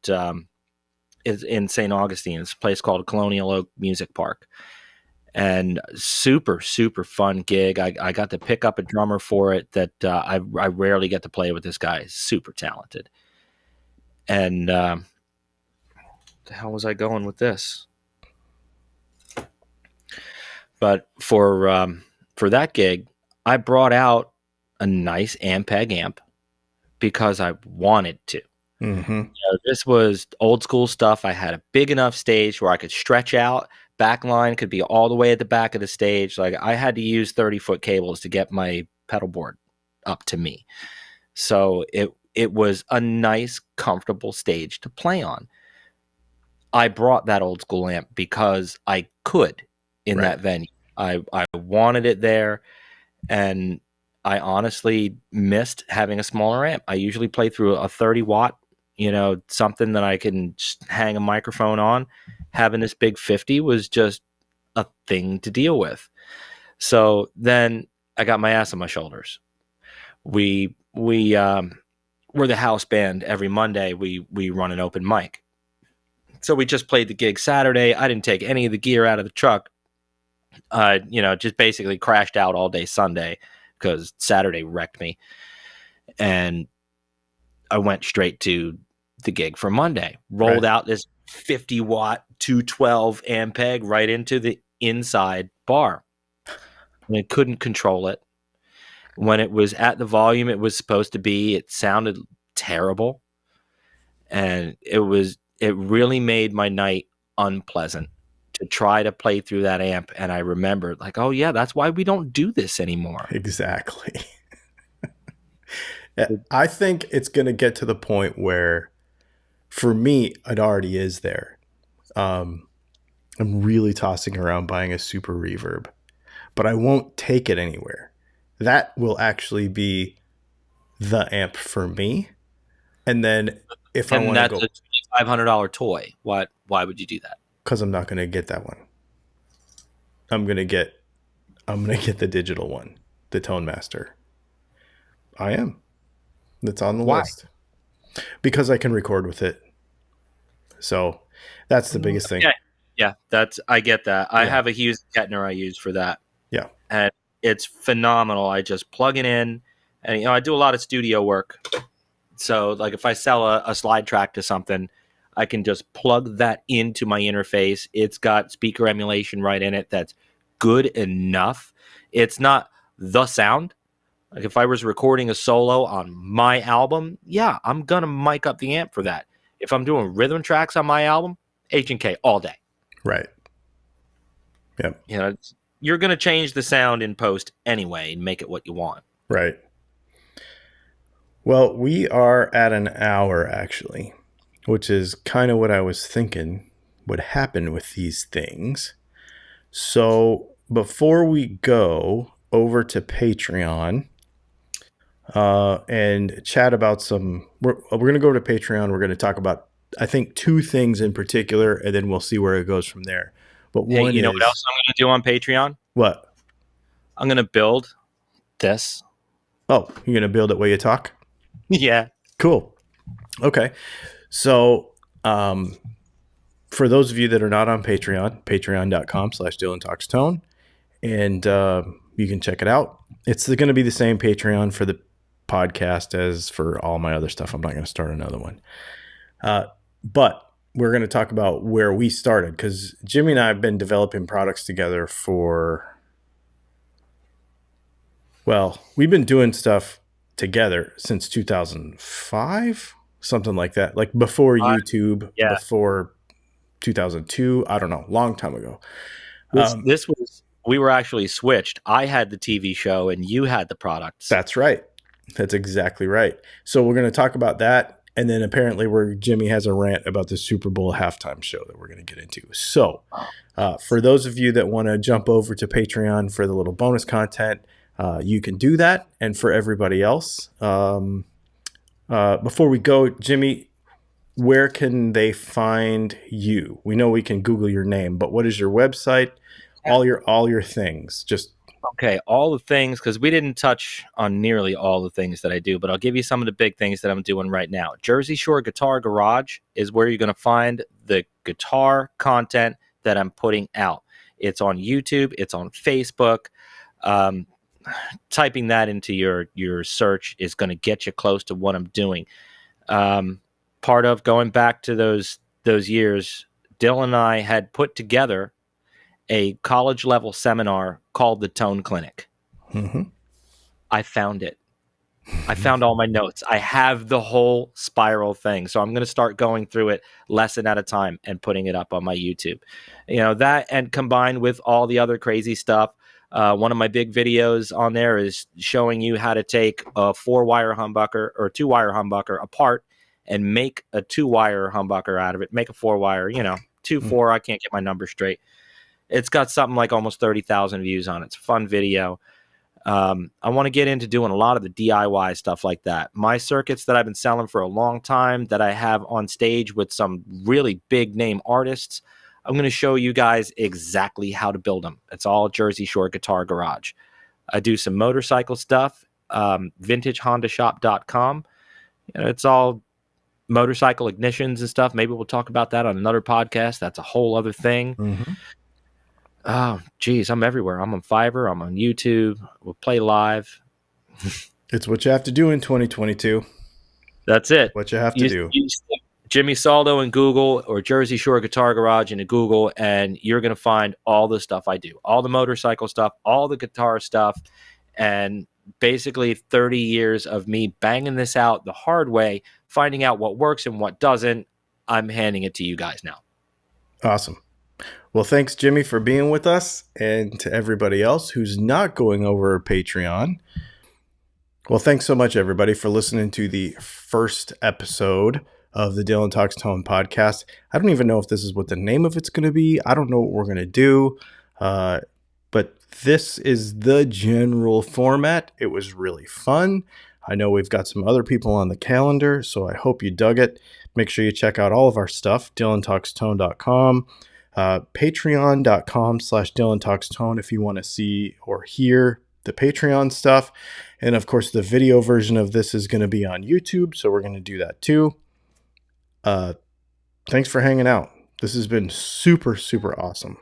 in St. Augustine. It's a place called Colonial Oak Music Park, and super fun gig. I got to pick up a drummer for it that I rarely get to play with. This guy is super talented. And the hell was I going with this? But for that gig, I brought out a nice Ampeg amp because I wanted to. Mm-hmm. This was old school stuff. I had a big enough stage where I could stretch out. Back line could be all the way at the back of the stage. I had to use 30-foot cables to get my pedalboard up to me. So it was a nice, comfortable stage to play on. I brought that old school amp because I could in that venue. I wanted it there, and I honestly missed having a smaller amp. I usually play through a 30 watt, something that I can just hang a microphone on. Having this big 50 was just a thing to deal with. So then I got my ass on my shoulders. We're the house band. Every Monday we run an open mic. So we just played the gig Saturday. I didn't take any of the gear out of the truck. Just basically crashed out all day Sunday because Saturday wrecked me. And I went straight to the gig for Monday. Rolled out this 50 watt 212 Ampeg right into the inside bar. And I couldn't control it. When it was at the volume it was supposed to be, it sounded terrible. And it really made my night unpleasant to try to play through that amp. And I remembered, like, oh yeah, that's why we don't do this anymore. Exactly. I think it's going to get to the point where, for me, it already is there. I'm really tossing around buying a super reverb, but I won't take it anywhere. That will actually be the amp for me. And then if I want to go, that's a $500 toy. Why would you do that? Because I'm not going to get that one. I'm going to get the digital one, the Tone Master. I am. That's on the list. Because I can record with it. So that's the biggest thing. Yeah, I get that. I have a Hughes Kettner I use for that. Yeah. And it's phenomenal. I just plug it in, and I do a lot of studio work. So like if I sell a slide track to something, I can just plug that into my interface. It's got speaker emulation right in it that's good enough. It's not the sound. Like if I was recording a solo on my album, yeah, I'm going to mic up the amp for that. If I'm doing rhythm tracks on my album, H&K all day. Right. Yep. You're going to change the sound in post anyway and make it what you want. Right. Well, we are at an hour, actually, which is kind of what I was thinking would happen with these things. So before we go over to Patreon and chat about we're going to go to Patreon. We're going to talk about, I think, 2 things in particular, and then we'll see where it goes from there. But hey, you know what else I'm going to do on Patreon? What? I'm going to build this. Oh, you're going to build it while you talk? Yeah. Cool. Okay. So for those of you that are not on Patreon, patreon.com/DylanTalksTone, and you can check it out. It's going to be the same Patreon for the podcast as for all my other stuff. I'm not going to start another one. But we're going to talk about where we started, because Jimmy and I have been developing products together we've been doing stuff together since 2005, something like that. Like before YouTube, before 2002, I don't know, long time ago. We were actually switched. I had the TV show and you had the products. That's right. That's exactly right. So we're going to talk about that. And then apparently Jimmy has a rant about the Super Bowl halftime show that we're going to get into. So for those of you that want to jump over to Patreon for the little bonus content, you can do that. And for everybody else, before we go, Jimmy, where can they find you? We know we can Google your name, but what is your website? All your things. Just okay, all the things, because we didn't touch on nearly all the things that I do, but I'll give you some of the big things that I'm doing right now. Jersey Shore Guitar Garage is where you're going to find the guitar content that I'm putting out. It's on YouTube. It's on Facebook. Typing that into your search is going to get you close to what I'm doing. Part of going back to those years, Dylan and I had put together a college level seminar called the Tone Clinic. Mm-hmm. I found it. I found all my notes. I have the whole spiral thing. So I'm going to start going through it lesson at a time and putting it up on my YouTube. That, and combined with all the other crazy stuff. One of my big videos on there is showing you how to take a 4-wire humbucker or 2-wire humbucker apart and make a 2-wire humbucker out of it. Make a 4-wire, 2-4. I can't get my numbers straight. It's got something like almost 30,000 views on it. It's a fun video. I want to get into doing a lot of the DIY stuff like that. My circuits that I've been selling for a long time that I have on stage with some really big name artists, I'm going to show you guys exactly how to build them. It's all Jersey Shore Guitar Garage. I do some motorcycle stuff, vintagehondashop.com. It's all motorcycle ignitions and stuff. Maybe we'll talk about that on another podcast. That's a whole other thing. Mm-hmm. Oh, geez, I'm everywhere. I'm on Fiverr. I'm on YouTube. We'll play live. It's what you have to do in 2022. That's it. What you have to do. Jimi Soldo in Google or Jersey Shore Guitar Garage into Google, and you're going to find all the stuff I do, all the motorcycle stuff, all the guitar stuff, and basically 30 years of me banging this out the hard way, finding out what works and what doesn't. I'm handing it to you guys now. Awesome. Well, thanks, Jimmy, for being with us, and to everybody else who's not going over Patreon. Well, thanks so much, everybody, for listening to the first episode of the Dylan Talks Tone podcast. I don't even know if this is what the name of it's going to be. I don't know what we're going to do, but this is the general format. It was really fun. I know we've got some other people on the calendar, so I hope you dug it. Make sure you check out all of our stuff, DylanTalksTone.com. Patreon.com/DylanTalksTone if you want to see or hear the Patreon stuff. And of course, the video version of this is going to be on YouTube, so we're going to do that too. Thanks for hanging out. This has been super, super awesome.